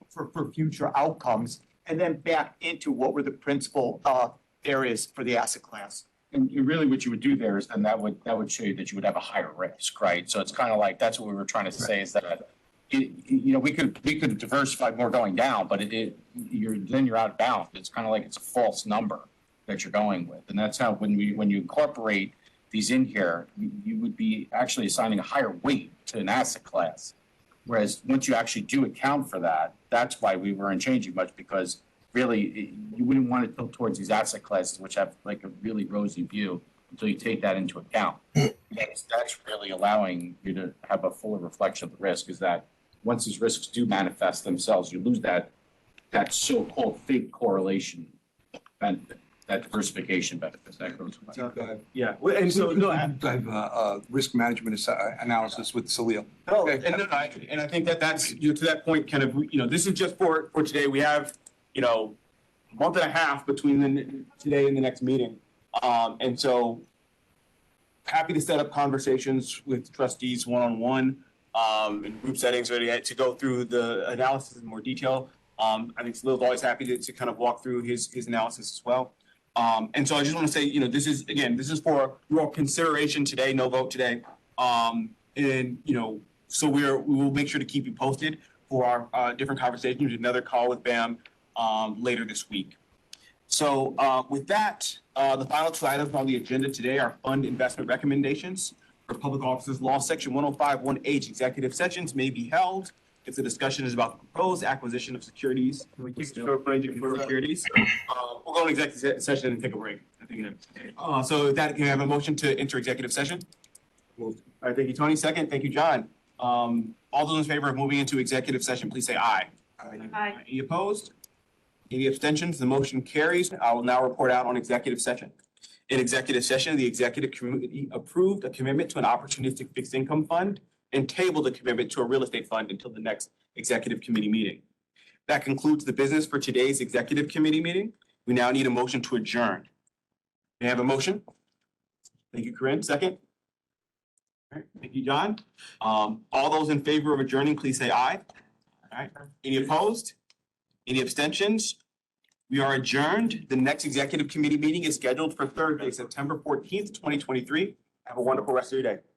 for future outcomes, and then back into what were the principal areas for the asset class. And really what you would do there is then that would show you that you would have a higher risk, right? So it's kind of like, that's what we were trying to say is that, we could diversify more going down, but you're out of bounds. It's kind of like it's a false number that you're going with. And that's how, when you incorporate these in here, you would be actually assigning a higher weight to an asset class. Whereas once you actually do account for that, that's why we weren't changing much, because really you wouldn't want to tilt towards these asset classes, which have like a really rosy view until you take that into account. That's really allowing you to have a fuller reflection of the risk, is that once these risks do manifest themselves, you lose that so-called fake correlation benefit, that diversification benefit that goes away. Yeah, well, and so, no, Risk management analysis with Salil. no, and I think that's, to that point, kind of, this is just for today. We have, a month and a half between today and the next meeting. And so happy to set up conversations with trustees one-on-one, in group settings, ready to go through the analysis in more detail. I think Salil's always happy to kind of walk through his analysis as well. And so I just want to say, this is for your consideration today, no vote today. And, so we will make sure to keep you posted for our different conversations, another call with BAM later this week. So with that, the final two items on the agenda today are fund investment recommendations. For public officers law, section 105(1)H, executive sessions may be held if the discussion is about the proposed acquisition of securities. Can we keep securities? We'll go to executive session and take a break. I think so with that, can I have a motion to enter executive session? All right, thank you, Tony. Second, thank you, John. All those in favor of moving into executive session, please say aye. Aye. Any opposed? Any abstentions? The motion carries. I will now report out on executive session. In executive session, the executive committee approved a commitment to an opportunistic fixed income fund and tabled a commitment to a real estate fund until the next executive committee meeting. That concludes the business for today's executive committee meeting. We now need a motion to adjourn. May I have a motion? Thank you, Corinne. Second? All right, thank you, John. All those in favor of adjourning, please say aye. All right. Any opposed? Any abstentions? We are adjourned. The next executive committee meeting is scheduled for Thursday, September 14th, 2023. Have a wonderful rest of your day.